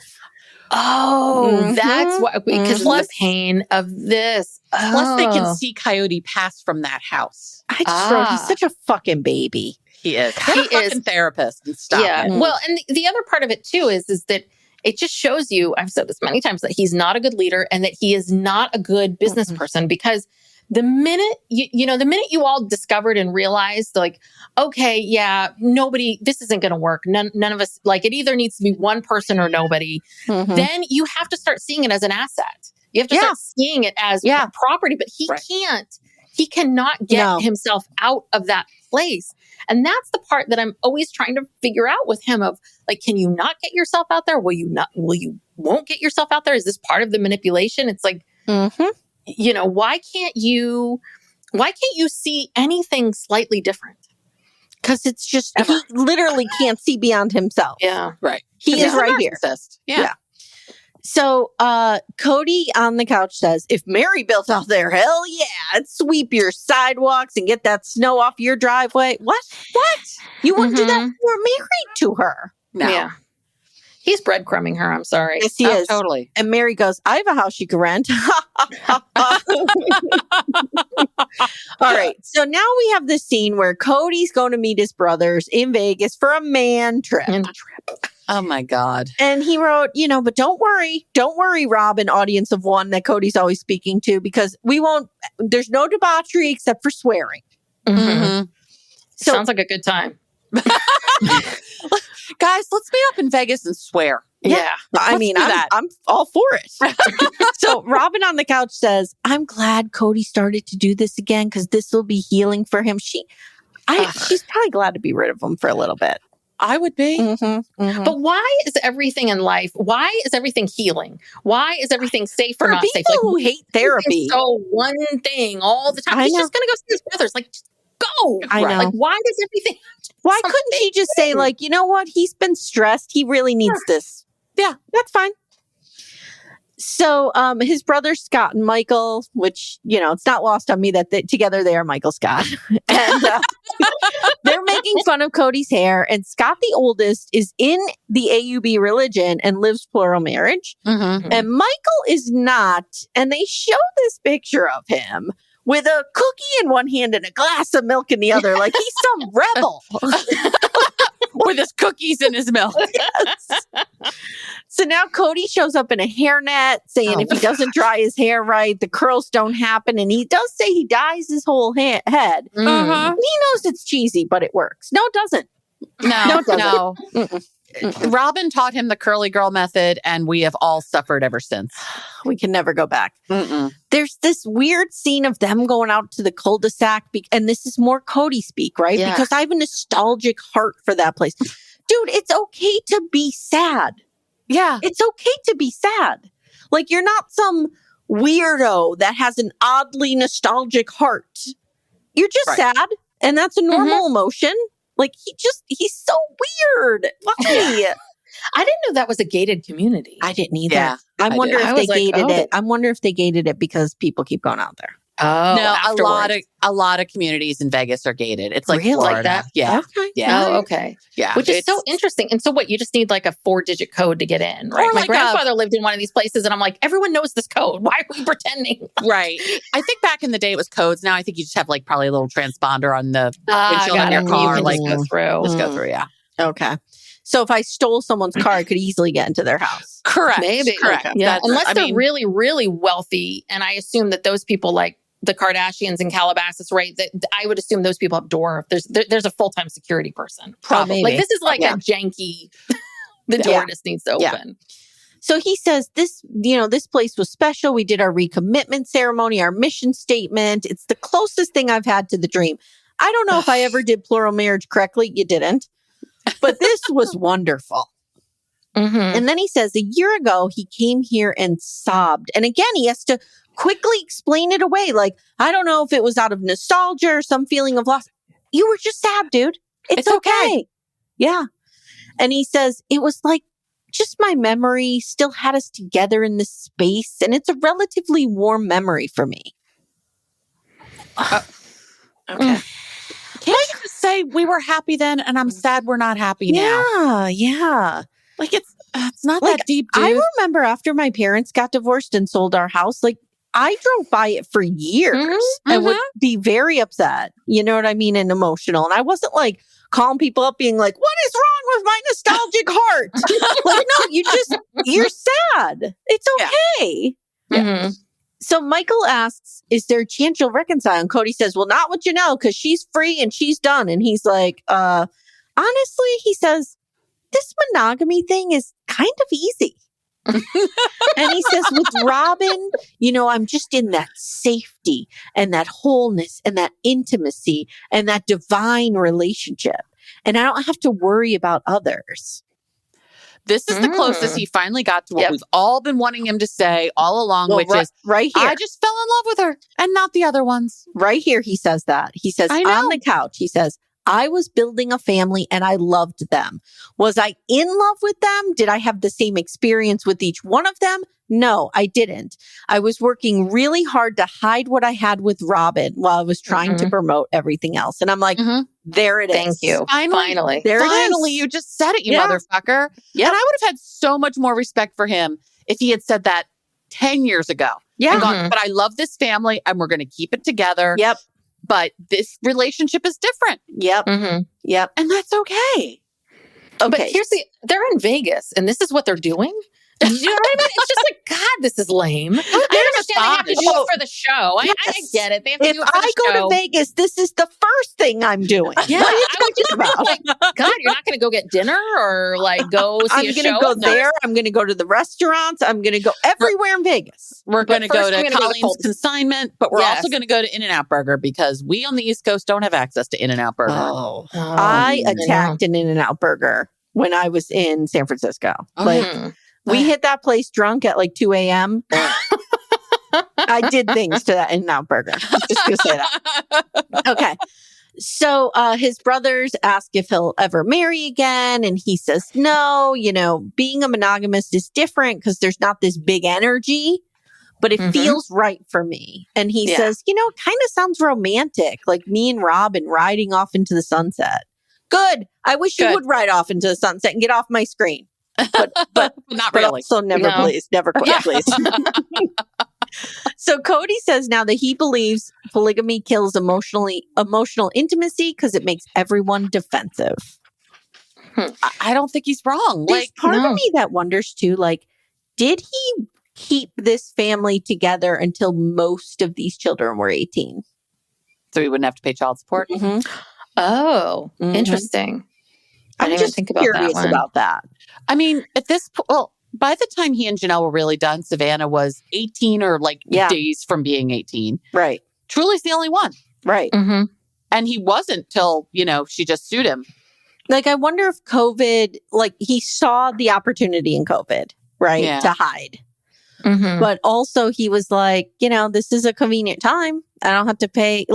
Oh, that's why. Because of the pain of this. Plus, they can see Coyote Pass from that house. I just wrote, he's such a fucking baby. He is. He is a therapist. And stop it. Well, and the other part of it, too, is that it just shows you, I've said this many times, that he's not a good leader and that he is not a good business person because the minute you all discovered and realized, like, okay, this isn't going to work. None of us, like, it either needs to be one person or nobody. Then you have to start seeing it as an asset. You have to start seeing it as property, but he cannot get himself out of that place. And that's the part that I'm always trying to figure out with him of, like, can you not get yourself out there? Will you won't get yourself out there? Is this part of the manipulation? It's like, why can't you see anything slightly different? Because it's just, he literally can't see beyond himself. Yeah. Right. He is right here. Yeah. So Cody on the couch says, if Meri built out there, hell yeah, I'd sweep your sidewalks and get that snow off your driveway. What? You wouldn't do that if you were married to her. No. Yeah. He's breadcrumbing her. I'm sorry. Yes, he is. Totally. And Meri goes, I have a house you can rent. All right. So now we have this scene where Cody's going to meet his brothers in Vegas for a man trip. Oh my God. And he wrote, but don't worry, Rob, an audience of one that Cody's always speaking to, because there's no debauchery except for swearing. Mm-hmm. So, sounds like a good time. Guys, let's meet up in Vegas and swear. Yeah. I'm all for it. So Robin on the couch says, I'm glad Cody started to do this again because this will be healing for him. She's probably glad to be rid of him for a little bit. I would be. Mm-hmm, mm-hmm. But why is everything in life, why is everything healing? Why is everything safe or not safe? Like, who hate therapy. So one thing all the time. He's just going to go see his brothers. Like, just go. I know. Like, why does everything... Why couldn't she just say, like, you know what? He's been stressed. He really needs this. Yeah, that's fine. So his brothers, Scott and Michael, which, it's not lost on me that together they are Michael Scott. And they're making fun of Cody's hair. And Scott, the oldest, is in the AUB religion and lives plural marriage. Mm-hmm. And Michael is not. And they show this picture of him with a cookie in one hand and a glass of milk in the other. Like he's some rebel. With his cookies and his milk. Yes. So now Cody shows up in a hairnet saying if he doesn't dry his hair right, the curls don't happen. And he does say he dyes his whole head. Uh-huh. He knows it's cheesy, but it works. No, it doesn't. No, it doesn't. No. Robin taught him the curly girl method, and we have all suffered ever since. We can never go back. Mm-mm. There's this weird scene of them going out to the cul-de-sac, and this is more Cody speak, right? Yeah. Because I have a nostalgic heart for that place. Dude, it's okay to be sad. Yeah. It's okay to be sad. Like, you're not some weirdo that has an oddly nostalgic heart. You're just sad, and that's a normal emotion. Like, he's so weird. Why? I didn't know that was a gated community. I didn't either. Yeah, I wonder if they gated it. I wonder if they gated it because people keep going out there. Oh, no, afterwards. a lot of communities in Vegas are gated. It's like Really? Florida. Like that? Yeah. Okay. Yeah. Oh, okay. Yeah. Which is so interesting. And so what, you just need like a 4-digit code to get in, right? Or My like grandfather lived in one of these places and I'm like, everyone knows this code. Why are we pretending? Right. I think back in the day it was codes. Now I think you just have like probably a little transponder on the windshield on your car. You can Like just go through. Just go through, yeah. Okay. So if I stole someone's car, I could easily get into their house. Correct. Maybe. Correct. Okay. Yeah. Unless they're really, really wealthy. And I assume that those people like the Kardashians in Calabasas, right? That I would assume those people have door. There's a full-time security person. Probably. Like this is like a janky, the door just needs to open. Yeah. So he says this place was special. We did our recommitment ceremony, our mission statement. It's the closest thing I've had to the dream. I don't know if I ever did plural marriage correctly. You didn't. But this was wonderful. Mm-hmm. And then he says a year ago, he came here and sobbed. And again, he has to quickly explain it away. Like, I don't know if it was out of nostalgia or some feeling of loss. You were just sad, dude. It's okay. Yeah. And he says, it was like just my memory still had us together in this space. And it's a relatively warm memory for me. Okay. Can't you just say we were happy then and I'm sad we're not happy now? Yeah. Like it's not Like, that deep, dude. I remember after my parents got divorced and sold our house, like I drove by it for years and would be very upset. You know what I mean? And emotional. And I wasn't like calling people up being like, what is wrong with my nostalgic heart? Like, no, you're sad. It's okay. Yeah. Mm-hmm. So Michael asks, is there a chance you'll reconcile? And Cody says, well, not with Janelle because she's free and she's done. And he's like, honestly, he says, this monogamy thing is kind of easy. And he says, with Robin, I'm just in that safety and that wholeness and that intimacy and that divine relationship. And I don't have to worry about others. This is the closest he finally got to what we've all been wanting him to say all along, which is right here. I just fell in love with her and not the other ones. Right here, he says that. He says on the couch, he says, I was building a family and I loved them. Was I in love with them? Did I have the same experience with each one of them? No, I didn't. I was working really hard to hide what I had with Robin while I was trying to promote everything else. And I'm like, there it is. Thank you. Finally. There it Finally, is. you just said it, you Yeah. motherfucker. Yep. And I would have had so much more respect for him if he had said that 10 years ago. Yeah. And gone, but I love this family and we're going to keep it together. Yep. But this relationship is different. Yep. Yep. And that's okay. Okay. But they're in Vegas and this is what they're doing. You know what I mean? It's just like, God, this is lame. I understand they have to do it for the show. I get it. They have to do it for the show. If I go to Vegas, this is the first thing I'm doing. Yeah, What are you I would just talking be like, God, you're not going to go get dinner or like go see a show? I'm going to go there. I'm going to go to the restaurants. I'm going to go everywhere in Vegas. We're going to go to I'm gonna Colleen's Coles. Consignment, but we're Yes. also going to go to In-N-Out Burger because we on the East Coast don't have access to In-N-Out Burger. I attacked an In-N-Out Burger when I was in San Francisco. We hit that place drunk at like 2 a.m. I did things to that In-N-Out Burger. I'm just going to say that. Okay. So his brothers ask if he'll ever marry again. And he says, no, being a monogamist is different because there's not this big energy, but it feels right for me. And he says, it kind of sounds romantic, like me and Robin riding off into the sunset. Good. I wish you would ride off into the sunset and get off my screen. But not but really. also never, please. Never quit, please. So Cody says now that he believes polygamy kills emotional intimacy because it makes everyone defensive. I don't think he's wrong. There's part of me that wonders too, like, did he keep this family together until most of these children were 18? So he wouldn't have to pay child support? Oh, interesting. I didn't even think about curious that one. about that. I mean, at this point, by the time he and Janelle were really done, Savannah was 18 or days from being 18. Right. Truly's the only one. Right. And he wasn't till, she just sued him. Like, I wonder if COVID, he saw the opportunity in COVID, right? Yeah. To hide. But also he was like, this is a convenient time. I don't have to pay.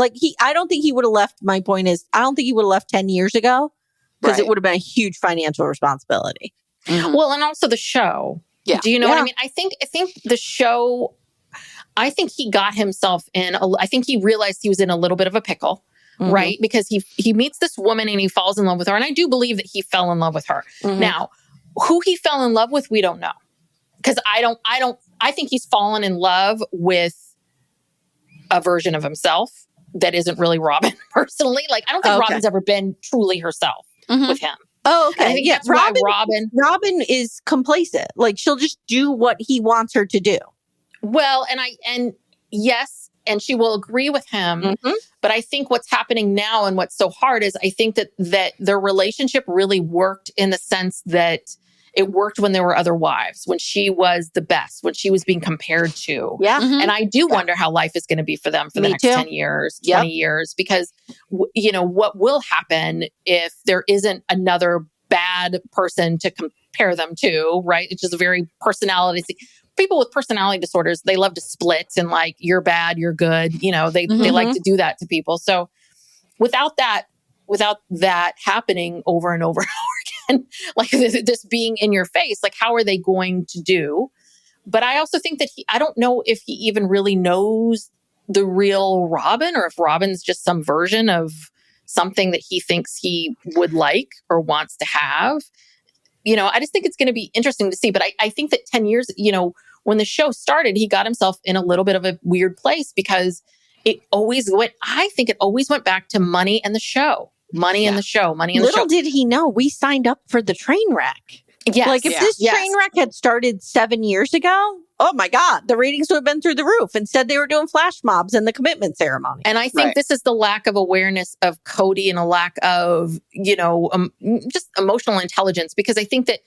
I don't think he would have left. My point is, I don't think he would have left 10 years ago because it would have been a huge financial responsibility. Well, and also the show. Yeah. Do you know what I mean? I think the show, I think he got himself in, I think he realized he was in a little bit of a pickle, right? Because he meets this woman and he falls in love with her. And I do believe that he fell in love with her. Now, who he fell in love with, we don't know. Because I think he's fallen in love with a version of himself that isn't really Robin personally. Like, I don't think Robin's ever been truly herself with him. Oh, okay. I think that's why Robin is complacent. Like, she'll just do what he wants her to do. Well, and yes, and she will agree with him. But I think what's happening now and what's so hard is I think that their relationship really worked in the sense that it worked when there were other wives, when she was the best, when she was being compared to. Yeah. And I do wonder how life is going to be for them for the next 10 years, 20 years, because, what will happen if there isn't another bad person to compare them to, right? It's just a very personality. People with personality disorders, they love to split and like, you're bad, you're good. They like to do that to people. So without that happening over and over and over again, like this being in your face, like how are they going to do? But I also think that I don't know if he even really knows the real Robin or if Robin's just some version of something that he thinks he would like or wants to have. I just think it's going to be interesting to see. But I think that 10 years, when the show started, he got himself in a little bit of a weird place because it always went back to money and the show. Money in the show, money in the show. Little did he know, we signed up for the train wreck. Yes. Like, if this train wreck had started 7 years ago, oh my God, the ratings would have been through the roof. Instead, they were doing flash mobs and the commitment ceremony. And I think this is the lack of awareness of Cody and a lack of, just emotional intelligence, because I think that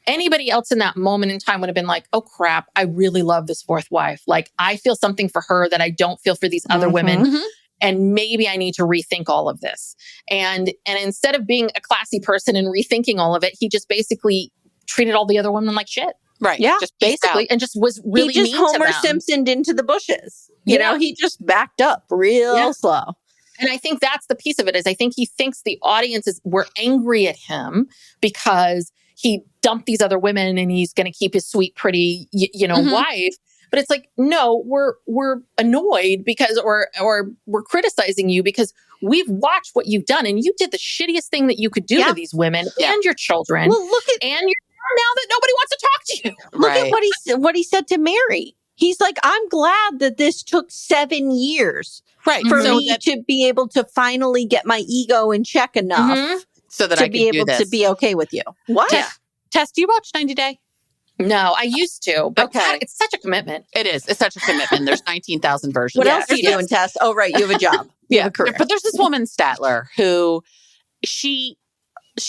anybody else in that moment in time would have been like, oh crap, I really love this fourth wife. Like, I feel something for her that I don't feel for these other women. And maybe I need to rethink all of this. And instead of being a classy person and rethinking all of it, he just basically treated all the other women like shit. Right. Yeah. Just basically, and just was really he just mean to Homer them. Simpsoned into the bushes. You know, he just backed up real slow. And I think that's the piece of it is I think he thinks the audience we're angry at him because he dumped these other women and he's going to keep his sweet, pretty, wife. But it's like, no, we're annoyed because, or we're criticizing you because we've watched what you've done and you did the shittiest thing that you could do to these women and your children. Well, look at and you're now that nobody wants to talk to you. Look at what he said to Meri. He's like, I'm glad that this took 7 years for me to be able to finally get my ego in check enough so that to I be able to be okay with you. What? Tess, do you watch 90 Day? No, I used to, but God, it's such a commitment. It is. It's such a commitment. There's 19,000 versions. What else are you doing, Tess? Oh, right. You have a job. You have a career. But there's this woman, Statler, who she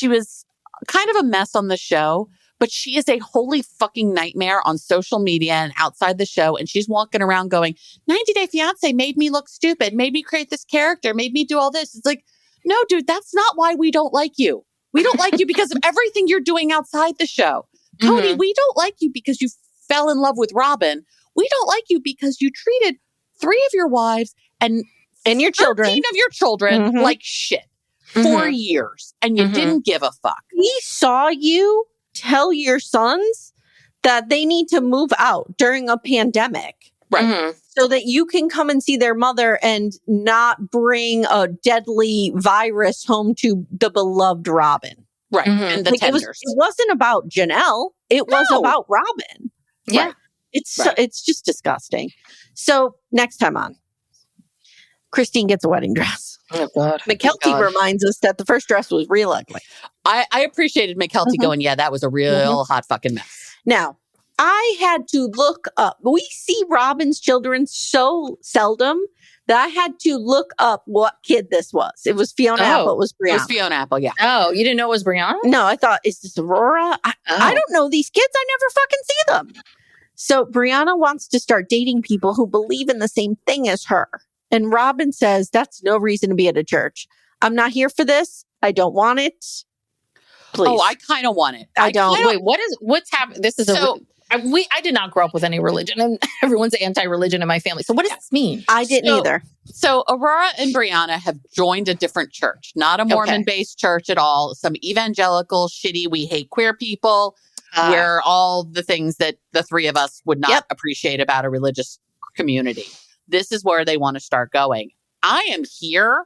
was kind of a mess on the show, but she is a holy fucking nightmare on social media and outside the show. And she's walking around going, 90 Day Fiancé made me look stupid, made me create this character, made me do all this. It's like, no, dude, that's not why we don't like you. We don't like you because of everything you're doing outside the show. Cody, we don't like you because you fell in love with Robin. We don't like you because you treated 3 of your wives and your children, 13 of your children like shit for years. And you didn't give a fuck. We saw you tell your sons that they need to move out during a pandemic. Right. So that you can come and see their mother and not bring a deadly virus home to the beloved Robin. Right. And the tenders. It wasn't about Janelle. It was about Robin. Yeah. Right. It's just disgusting. So next time on, Christine gets a wedding dress. Oh, God. McKelty reminds us that the first dress was real ugly. I appreciated McKelty going, yeah, that was a real hot fucking mess. Now, I had to look up. We see Robin's children so seldom that I had to look up what kid this was. It was Fiona Apple. It was Brianna. It was Fiona Apple, yeah. Oh, you didn't know it was Brianna? No, I thought, is this Aurora? I don't know these kids. I never fucking see them. So Brianna wants to start dating people who believe in the same thing as her. And Robin says, that's no reason to be at a church. I'm not here for this. I don't want it. Please. Oh, I kind of want it. I don't. Wait, what's happening? This is I did not grow up with any religion and everyone's anti-religion in my family. So what does this mean? I didn't either. So Aurora and Brianna have joined a different church, not a Mormon-based church at all. Some evangelical, shitty, we hate queer people. We're all the things that the 3 of us would not appreciate about a religious community. This is where they want to start going. I am here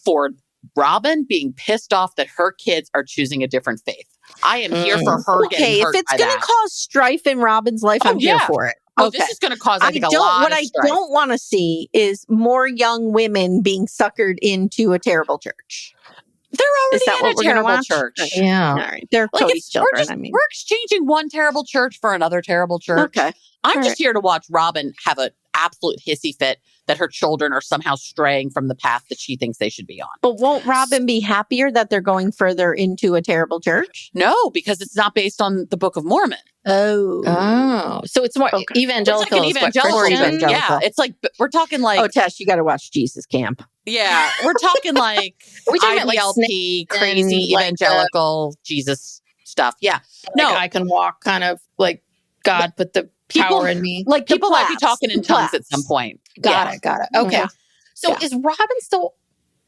for Robin being pissed off that her kids are choosing a different faith. I am here for her getting hurt. If it's going to cause strife in Robin's life, I'm here for it. Oh, this is going to cause, I think, a lot What of I strife. don't want to see is more young women being suckered into a terrible church. They're already in a terrible church. Yeah. All right. They're Cody's children, we're exchanging one terrible church for another terrible church. Okay. I'm just here to watch Robin have an absolute hissy fit that her children are somehow straying from the path that she thinks they should be on. But won't Robin be happier that they're going further into a terrible church? No, because it's not based on the Book of Mormon. Oh. So it's more evangelical. It's like an evangelical. Yeah, it's like, we're talking like... Oh, Tess, you got to watch Jesus Camp. Yeah, we're talking like IBLP, crazy evangelical Jesus stuff. Yeah. No, I can walk kind of like God, but the power in me. Like people might be talking in tongues at some point. Got it. Okay. Yeah. So is Robin still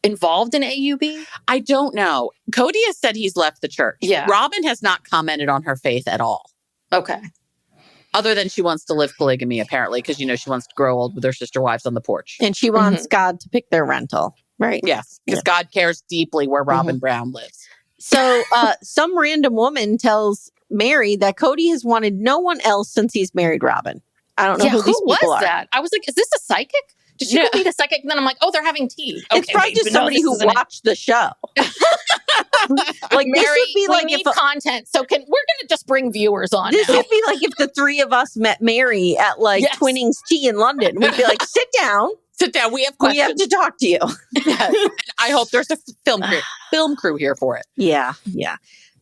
involved in AUB? I don't know. Cody has said he's left the church. Yeah. Robin has not commented on her faith at all. Okay. Other than she wants to live polygamy, apparently, because, she wants to grow old with her sister wives on the porch. And she wants God to pick their rental. Right. Yes. Because God cares deeply where Robin Brown lives. So some random woman tells Meri that Cody has wanted no one else since he's married Robin. I don't know who these people are. That? I was like, is this a psychic? Did she go meet a psychic? And then I'm like, oh, they're having tea. Okay, it's probably just somebody who watched the show. Like Meri, this would be like we need content. So we're going to just bring viewers on. This now. would be like if the 3 of us met Meri at Twinnings Tea in London. We'd be like, sit down. Sit down. We have questions. We have to talk to you. Yes. And I hope there's a film crew here for it. Yeah.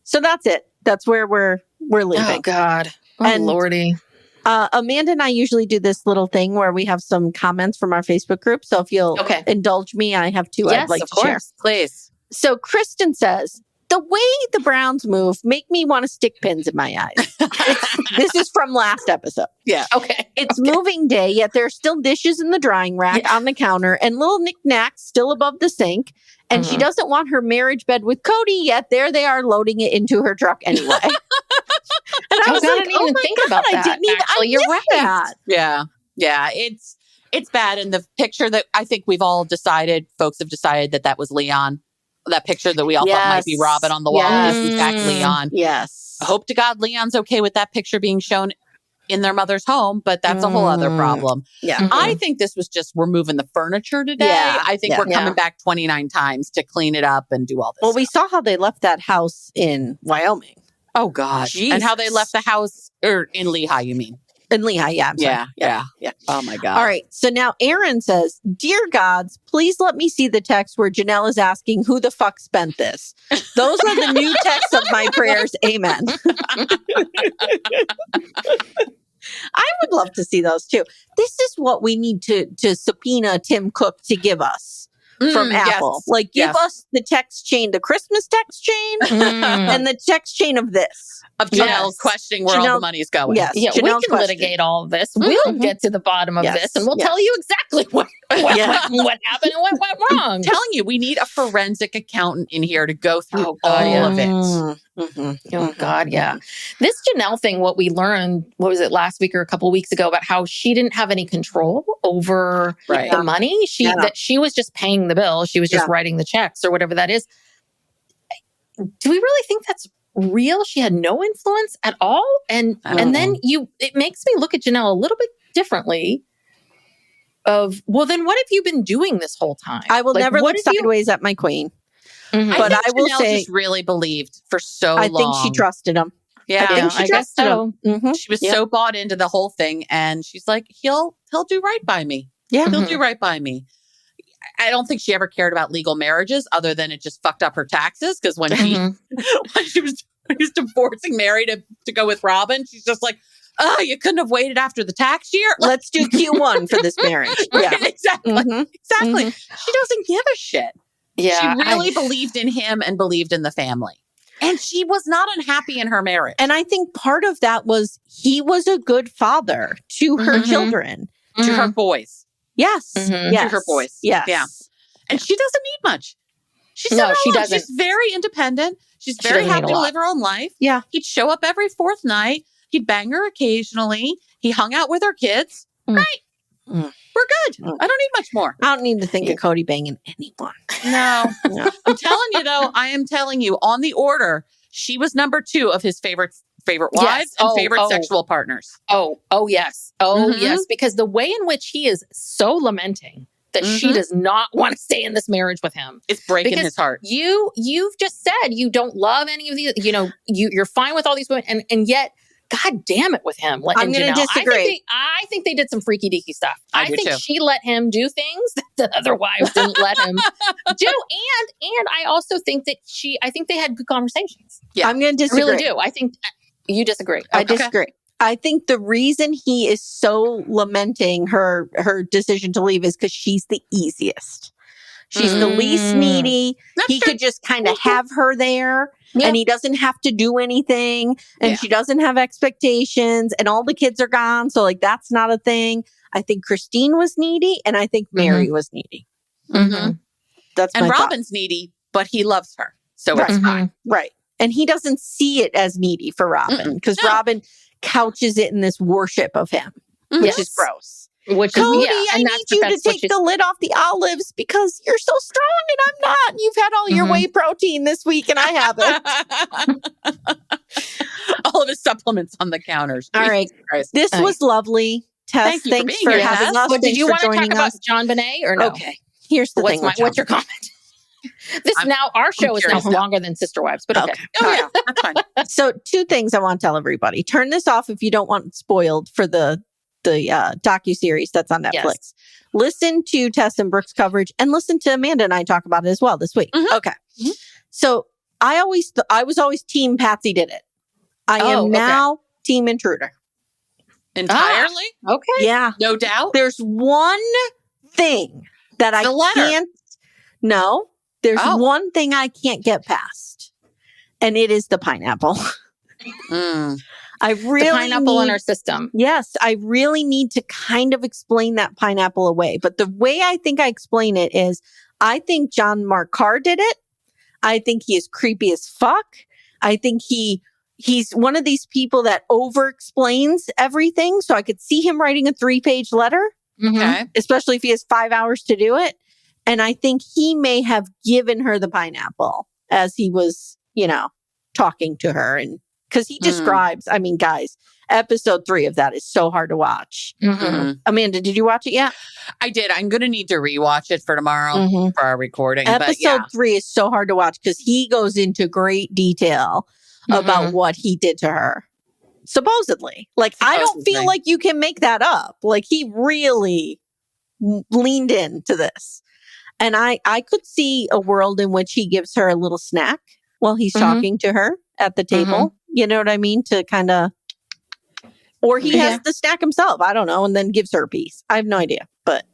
So that's it. That's where we're leaving. Oh God. Oh and Lordy. Amanda and I usually do this little thing where we have some comments from our Facebook group. So if you'll indulge me, I have 2 I'd like to share. Please. So Kristen says, the way the Browns move make me want to stick pins in my eyes. This is from last episode. Yeah. Okay. It's moving day, yet there's still dishes in the drying rack on the counter and little knickknacks still above the sink. And she doesn't want her marriage bed with Cody, yet there they are loading it into her truck anyway. And I was I like, didn't even think about that. Actually, you're right. That. Yeah. Yeah. It's bad. And the picture that I think folks have decided that was Leon. That picture that we all thought might be Robin on the wall is in fact Leon. Yes. I hope to God Leon's okay with that picture being shown in their mother's home, but that's a whole other problem. Yeah. I think this was just, we're moving the furniture today. Yeah. I think we're coming back 29 times to clean it up and do all this. Well, we saw how they left that house in Wyoming. Oh, God. Jesus. And how they left the house in Lehigh, you mean? In Lehigh, yeah. I'm sorry. Yeah. Oh, my God. All right. So now Aaron says, Dear gods, please let me see the text where Janelle is asking who the fuck spent this. Those are the new texts of my prayers. Amen. I would love to see those too. This is what we need to subpoena Tim Cook to give us from Apple. Like, give us the text chain, the Christmas text chain, and the text chain of this. Of Janelle questioning where all the money is going. Yes. Yeah, we can litigate all of this. We'll get to the bottom of this, and we'll tell you exactly what happened and what went wrong. I'm telling you, we need a forensic accountant in here to go through all of it. Oh, God, yeah. This Janelle thing, what we learned, what was it, last week or a couple of weeks ago, about how she didn't have any control over the money. That she was just paying the bill. She was just writing the checks or whatever that is. Do we really think that's real? She had no influence at all. And then it makes me look at Janelle a little bit differently of, well, then what have you been doing this whole time? I will never look sideways at my queen. But I will say, just really believed for so long. I think she trusted him. Yeah, I think she trusted him. She was so bought into the whole thing, and she's like, he'll do right by me. Yeah, he'll do right by me. I don't think she ever cared about legal marriages, other than it just fucked up her taxes. Because when she was divorcing Meri to go with Robin, she's just like, oh, you couldn't have waited after the tax year. Let's do Q1 for this marriage. Right, exactly. Exactly. She doesn't give a shit. Yeah, she really believed in him and believed in the family. And she was not unhappy in her marriage. And I think part of that was he was a good father to her children. To her boys. Yes. To her boys. Yes. Yeah. And she doesn't need much. She doesn't. She's very independent. She's very happy to live her own life. Yeah. He'd show up every fourth night. He'd bang her occasionally. He hung out with her kids. Great. We're good. I don't need much more. I don't need to think of Cody banging anyone. No. I'm telling you, though, I am telling you, on the order, she was number 2 of his favorite wives and favorite sexual partners. Oh, yes. Yes. Because the way in which he is so lamenting that she does not want to stay in this marriage with him. It's breaking his heart. You've just said you don't love any of these, you're fine with all these women, and yet, God damn it with him. I'm going to disagree. I think they did some freaky deaky stuff. I think too. she let him do things that the other wives didn't let him do. And I also think that I think they had good conversations. Yeah. I'm going to disagree. I really do. I think you disagree. I disagree. I think the reason he is so lamenting her decision to leave is because she's the easiest. She's the least needy. He could just kind of have her there. Yeah. And he doesn't have to do anything, and she doesn't have expectations, and all the kids are gone. So that's not a thing. I think Christine was needy, and I think Meri was needy. That's and my Robin's thought. needy, but he loves her. So it's fine. Right. And he doesn't see it as needy for Robin because Robin couches it in this worship of him, which is gross. Which Cody, is, I need you to take the lid off the olives because you're so strong and I'm not. You've had all your whey protein this week and I haven't. All of his supplements on the counters. All right. This was lovely. Tess, thanks for having us. Did you want to talk about John Bonet or no? Okay. Here's the thing. What's your comment? Our show is now longer than Sister Wives, but okay. Oh, yeah. That's fine. So 2 things I want to tell everybody. Turn this off if you don't want it spoiled for the docuseries that's on Netflix. Yes. Listen to Tess and Brooke's coverage and listen to Amanda and I talk about it as well this week. Okay. So I was always team Patsy did it. I am now team intruder. Entirely? Okay. Yeah. No doubt. There's one thing that I can't. No, there's one thing I can't get past. and it is the pineapple. I really the pineapple in her system. Yes, I really need to kind of explain that pineapple away. But the way I think I explain it is, I think John Mark Carr did it. I think he is creepy as fuck. I think he's one of these people that over-explains everything. So I could see him writing a 3-page letter, especially if he has 5 hours to do it. And I think he may have given her the pineapple as he was, talking to her. And because he describes, I mean, guys, episode 3 of that is so hard to watch. Amanda, did you watch it yet? I did. I'm going to need to rewatch it for tomorrow for our recording. Episode 3 is so hard to watch because he goes into great detail about what he did to her. Supposedly. I don't feel like you can make that up. He really leaned into this. And I could see a world in which he gives her a little snack while he's talking to her at the table. You know what I mean? To kind of, or he has the snack himself. I don't know. And then gives her a piece. I have no idea. But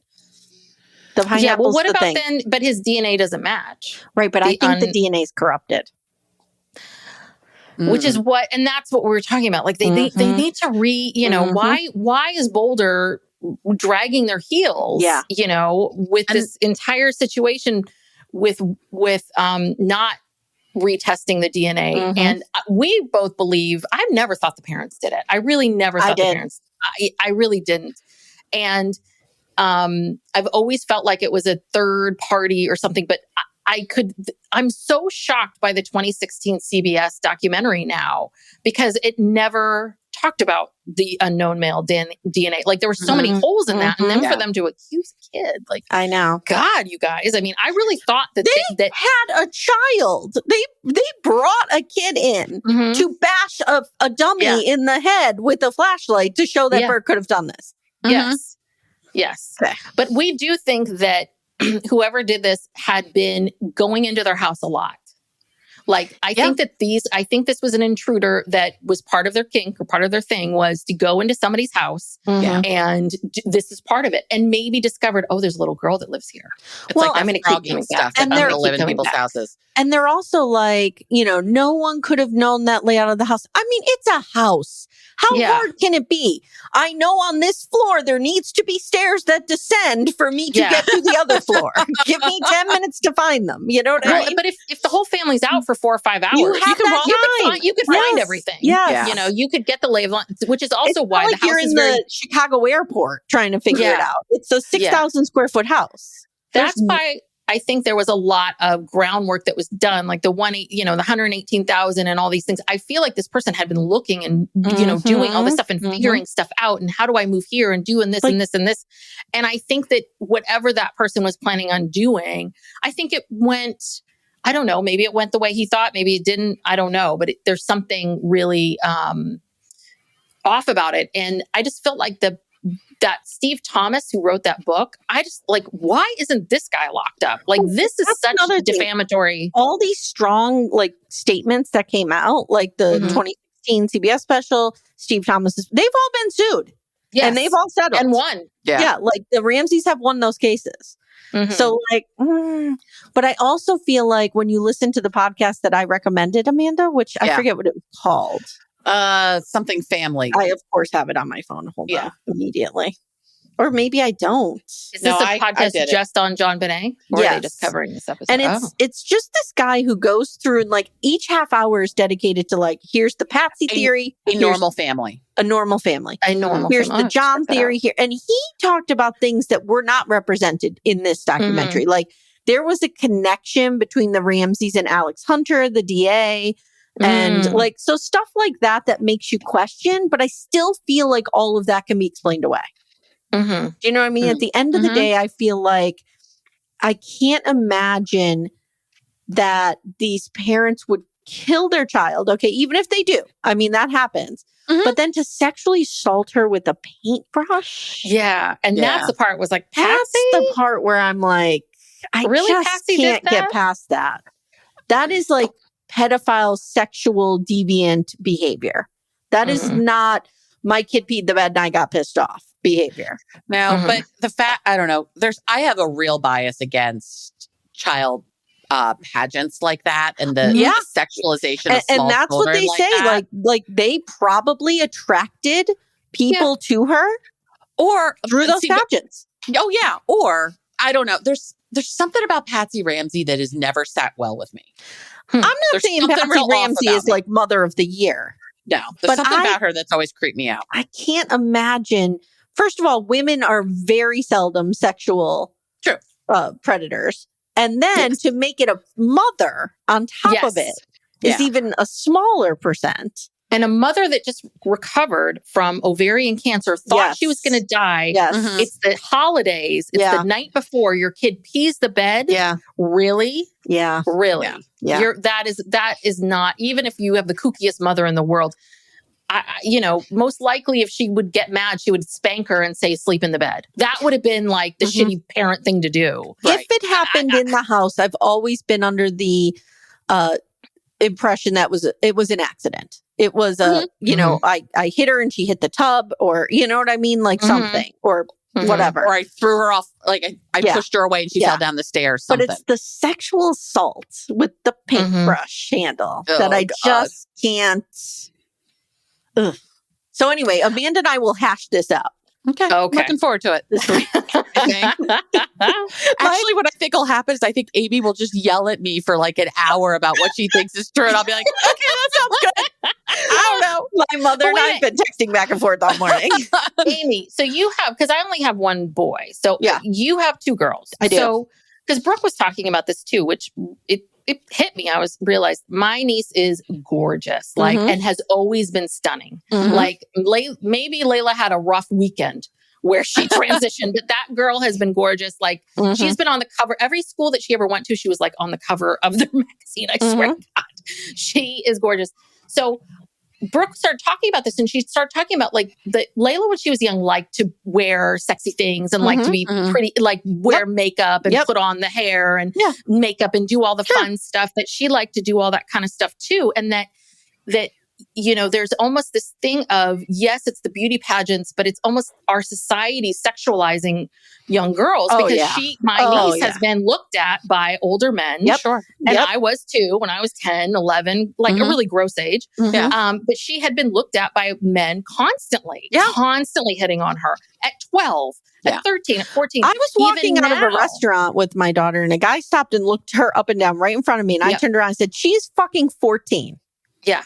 the pineapple's what the about thing. then? But his DNA doesn't match. Right. But I think the DNA is corrupted. Which is what, and that's what we were talking about. They need to why is Boulder dragging their heels? With this entire situation with not retesting the DNA. And we both believe, I've never thought the parents did it. I really never thought the parents, I really didn't. And I've always felt like it was a third party or something, but I'm so shocked by the 2016 CBS documentary now because it never talked about the unknown male DNA. There were so many holes in that. And then for them to accuse a kid, I know. God, you guys. I mean, I really thought that they had a child. They brought a kid in to bash a dummy in the head with a flashlight to show that Bert could have done this. Yes. Okay. But we do think that whoever did this had been going into their house a lot. I think this was an intruder that was part of their kink or part of their thing was to go into somebody's house and this is part of it. And maybe discovered, there's a little girl that lives here. It's I'm going to keep doing stuff. And they're going to live in people's houses. And they're also no one could have known that layout of the house. I mean, it's a house. How hard can it be? I know on this floor, there needs to be stairs that descend for me to get to the other floor. Give me 10 minutes to find them. You know what I mean? But if the whole family's out for 4 or 5 hours, you could find everything. Yes. You could get the lay of land, which is also why the house you're is in the Chicago airport trying to figure it out. It's a 6,000 square foot house. That's why I think there was a lot of groundwork that was done, the 118,000 and all these things. I feel like this person had been looking and, doing all this stuff and figuring stuff out. And how do I move here and doing this and this and this? And I think that whatever that person was planning on doing, I think it went, I don't know, maybe it went the way he thought, maybe it didn't. I don't know. But there's something really off about it. And I just felt like that Steve Thomas, who wrote that book, I just why isn't this guy locked up? This is such a defamatory. All these strong statements that came out, the 2016 CBS special, Steve Thomas, they've all been sued. Yes. And they've all settled. And won. Yeah. The Ramseys have won those cases. So but I also feel like when you listen to the podcast that I recommended, Amanda, which I forget what it was called. Something family. I, of course, have it on my phone. Hold on immediately. Or maybe I don't. Is this a podcast just on John Bonet? Or are they just covering this episode? And it's just this guy who goes through and each half hour is dedicated to here's the Patsy theory. A normal family. A normal family. Here's family. the John theory here. And he talked about things that were not represented in this documentary. There was a connection between the Ramseys and Alex Hunter, the DA. And so stuff like that makes you question, but I still feel like all of that can be explained away. Do you know what I mean? At the end of the day, I feel like I can't imagine that these parents would kill their child. Okay, even if they do. I mean, that happens. But then to sexually assault her with a paintbrush. Yeah. And that's the part was Patsy? That's the part where I'm I really, just Patsy can't did that? get past that. That is pedophile, sexual, deviant behavior. That is not my kid peed the bed and I got pissed off behavior. No, but the fact, I don't know, I have a real bias against child pageants like that and the sexualization of small and that's what they say. Like they probably attracted people to her or through those pageants. Oh yeah. Or I don't know. There's something about Patsy Ramsey that has never sat well with me. I'm not saying Patsy Ramsey is like Mother of the Year. No, there's something about her that's always creeped me out. I can't imagine. First of all, women are very seldom sexual predators. And then to make it a mother on top of it is even a smaller percent. And a mother that just recovered from ovarian cancer thought she was going to die. Yes. It's the holidays. It's the night before your kid pees the bed. Yeah. Really? Yeah. Really? Yeah. That is not, even if you have the kookiest mother in the world, most likely if she would get mad, she would spank her and say, sleep in the bed. That would have been like the shitty parent thing to do. If it happened in the house, I've always been under the impression that it was an accident. It was I hit her and she hit the tub, or you know what I mean? Like something or whatever. Or I threw her off, like I pushed her away and she fell down the stairs. Something. But it's the sexual assault with the paintbrush handle that I just can't. Ugh. So anyway, Amanda and I will hash this out. Okay. Looking forward to it this week. Actually, what I think will happen is I think Amy will just yell at me for like an hour about what she thinks is true. And I'll be like, okay, that sounds good. I don't know. My mother and I have been texting back and forth all morning. Amy, so you have, because I only have one boy. So you have two girls. I do. So, because Brooke was talking about this too, which it hit me. I realized my niece is gorgeous, and has always been stunning. Like maybe Layla had a rough weekend where she transitioned, but that girl has been gorgeous. Like she's been on the cover. Every school that she ever went to, she was like on the cover of their magazine. I swear to God, she is gorgeous. So Brooke started talking about this, and she started talking about like Layla when she was young liked to wear sexy things and like to be pretty, like wear makeup and put on the hair and makeup and do all the fun stuff that she liked to do, all that kind of stuff too. And that there's almost this thing of, yes, it's the beauty pageants, but it's almost our society sexualizing young girls because my niece has been looked at by older men. Yep. Sure. And I was too when I was 10, 11, like a really gross age. But she had been looked at by men constantly hitting on her at 12, at 13, at 14. I was walking out of a restaurant with my daughter and a guy stopped and looked her up and down right in front of me. And I turned around and said, she's fucking 14. Yeah.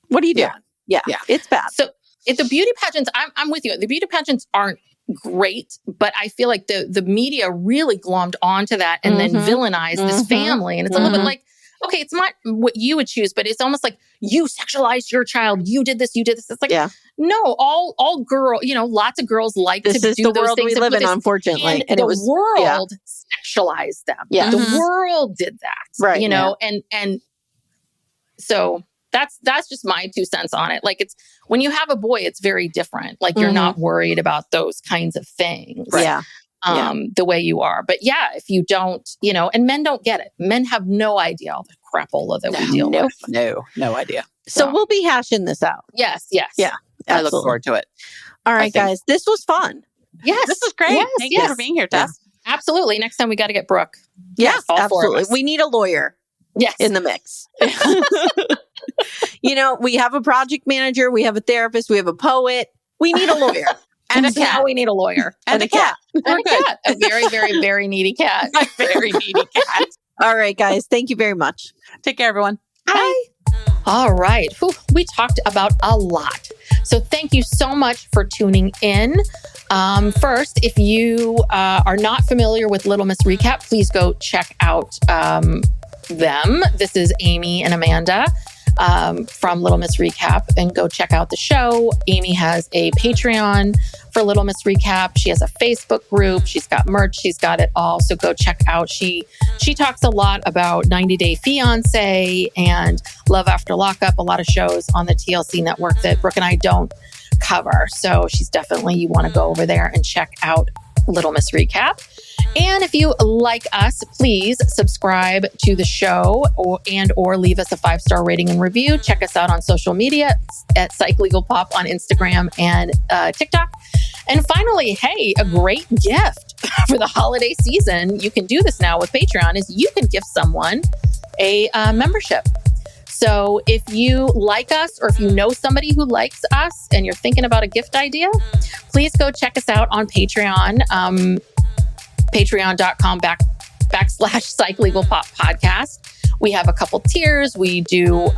What are you doing? Yeah. It's bad. So if the beauty pageants, I'm with you. The beauty pageants aren't great, but I feel like the media really glommed onto that and then villainized this family. And it's a little bit like, okay, it's not what you would choose, but it's almost like you sexualized your child. You did this. It's like, no, all girl, lots of girls like to do those things. This is the world we live in, unfortunately. And the world sexualized them. Yeah. The world did that, right? And so that's just my 2 cents on it. Like it's when you have a boy, it's very different. Like you're not worried about those kinds of things. Right. The way you are. But if you don't, and men don't get it. Men have no idea all the crapola that we deal with. No idea. So we'll be hashing this out. Yes. Yeah. I look forward to it. All right, guys. This was fun. Yes. This was great. Yes, Thank you for being here, Tess. Yeah. Absolutely. Next time we got to get Brooke. Yes, absolutely. We need a lawyer. Yes. In the mix. We have a project manager, we have a therapist, we have a poet. We need a lawyer. And a cat. We need a lawyer. And a cat. And a cat. A very, very, very needy cat. A very needy cat. All right, guys. Thank you very much. Take care, everyone. Bye. All right. Whew, we talked about a lot. So thank you so much for tuning in. First, if you are not familiar with Little Miss Recap, please go check out them. This is Amye and Amanda from Little Miss Recap, and go check out the show. Amye has a Patreon for Little Miss Recap. She has a Facebook group. She's got merch. She's got it all. So go check out. She talks a lot about 90 Day Fiancé and Love After Lockup, a lot of shows on the TLC network that Brooke and I don't cover. So she's definitely, you want to go over there and check out Little Miss Recap. And if you like us, please subscribe to the show or leave us a 5-star rating and review. Check us out on social media at Psych Legal Pop on Instagram and TikTok. And finally, hey, a great gift for the holiday season, you can do this now with Patreon, is you can gift someone a membership. So if you like us, or if you know somebody who likes us and you're thinking about a gift idea, please go check us out on Patreon, patreon.com/psychlegalpop podcast. We have a couple tiers. We do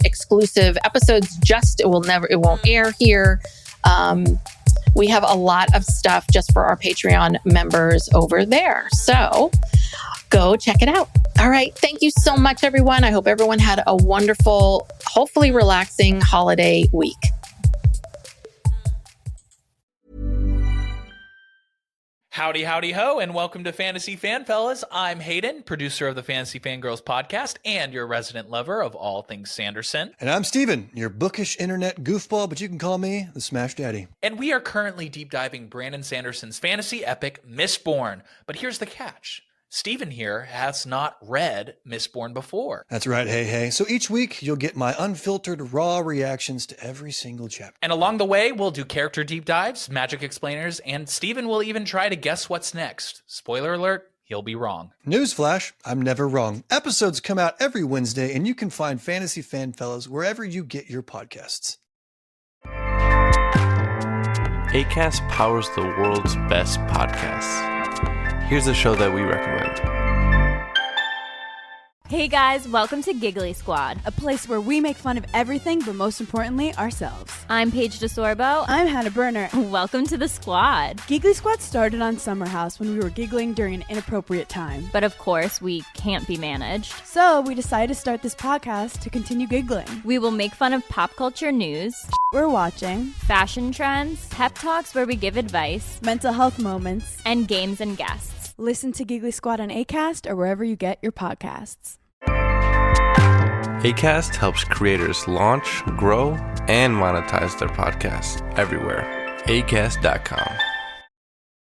exclusive episodes. It won't air here. We have a lot of stuff just for our Patreon members over there. So go check it out. All right. Thank you so much, everyone. I hope everyone had a wonderful, hopefully relaxing holiday week. Howdy, howdy, ho, and welcome to Fantasy Fan Fellas. I'm Hayden, producer of the Fantasy Fangirls podcast and your resident lover of all things Sanderson. And I'm Steven, your bookish internet goofball, but you can call me the Smash Daddy. And we are currently deep diving Brandon Sanderson's fantasy epic, Mistborn. But here's the catch. Steven here has not read Mistborn before. That's right, hey. So each week, you'll get my unfiltered, raw reactions to every single chapter. And along the way, we'll do character deep dives, magic explainers, and Steven will even try to guess what's next. Spoiler alert, he'll be wrong. Newsflash, I'm never wrong. Episodes come out every Wednesday, and you can find Fantasy Fan Fellows wherever you get your podcasts. Acast powers the world's best podcasts. Here's a show that we recommend. Hey guys, welcome to Giggly Squad. A place where we make fun of everything, but most importantly, ourselves. I'm Paige DeSorbo. I'm Hannah Berner. Welcome to the squad. Giggly Squad started on Summer House when we were giggling during an inappropriate time. But of course, we can't be managed. So we decided to start this podcast to continue giggling. We will make fun of pop culture news, we're watching, fashion trends, pep talks where we give advice, mental health moments, and games and guests. Listen to Giggly Squad on Acast or wherever you get your podcasts. Acast helps creators launch, grow, and monetize their podcasts everywhere. Acast.com.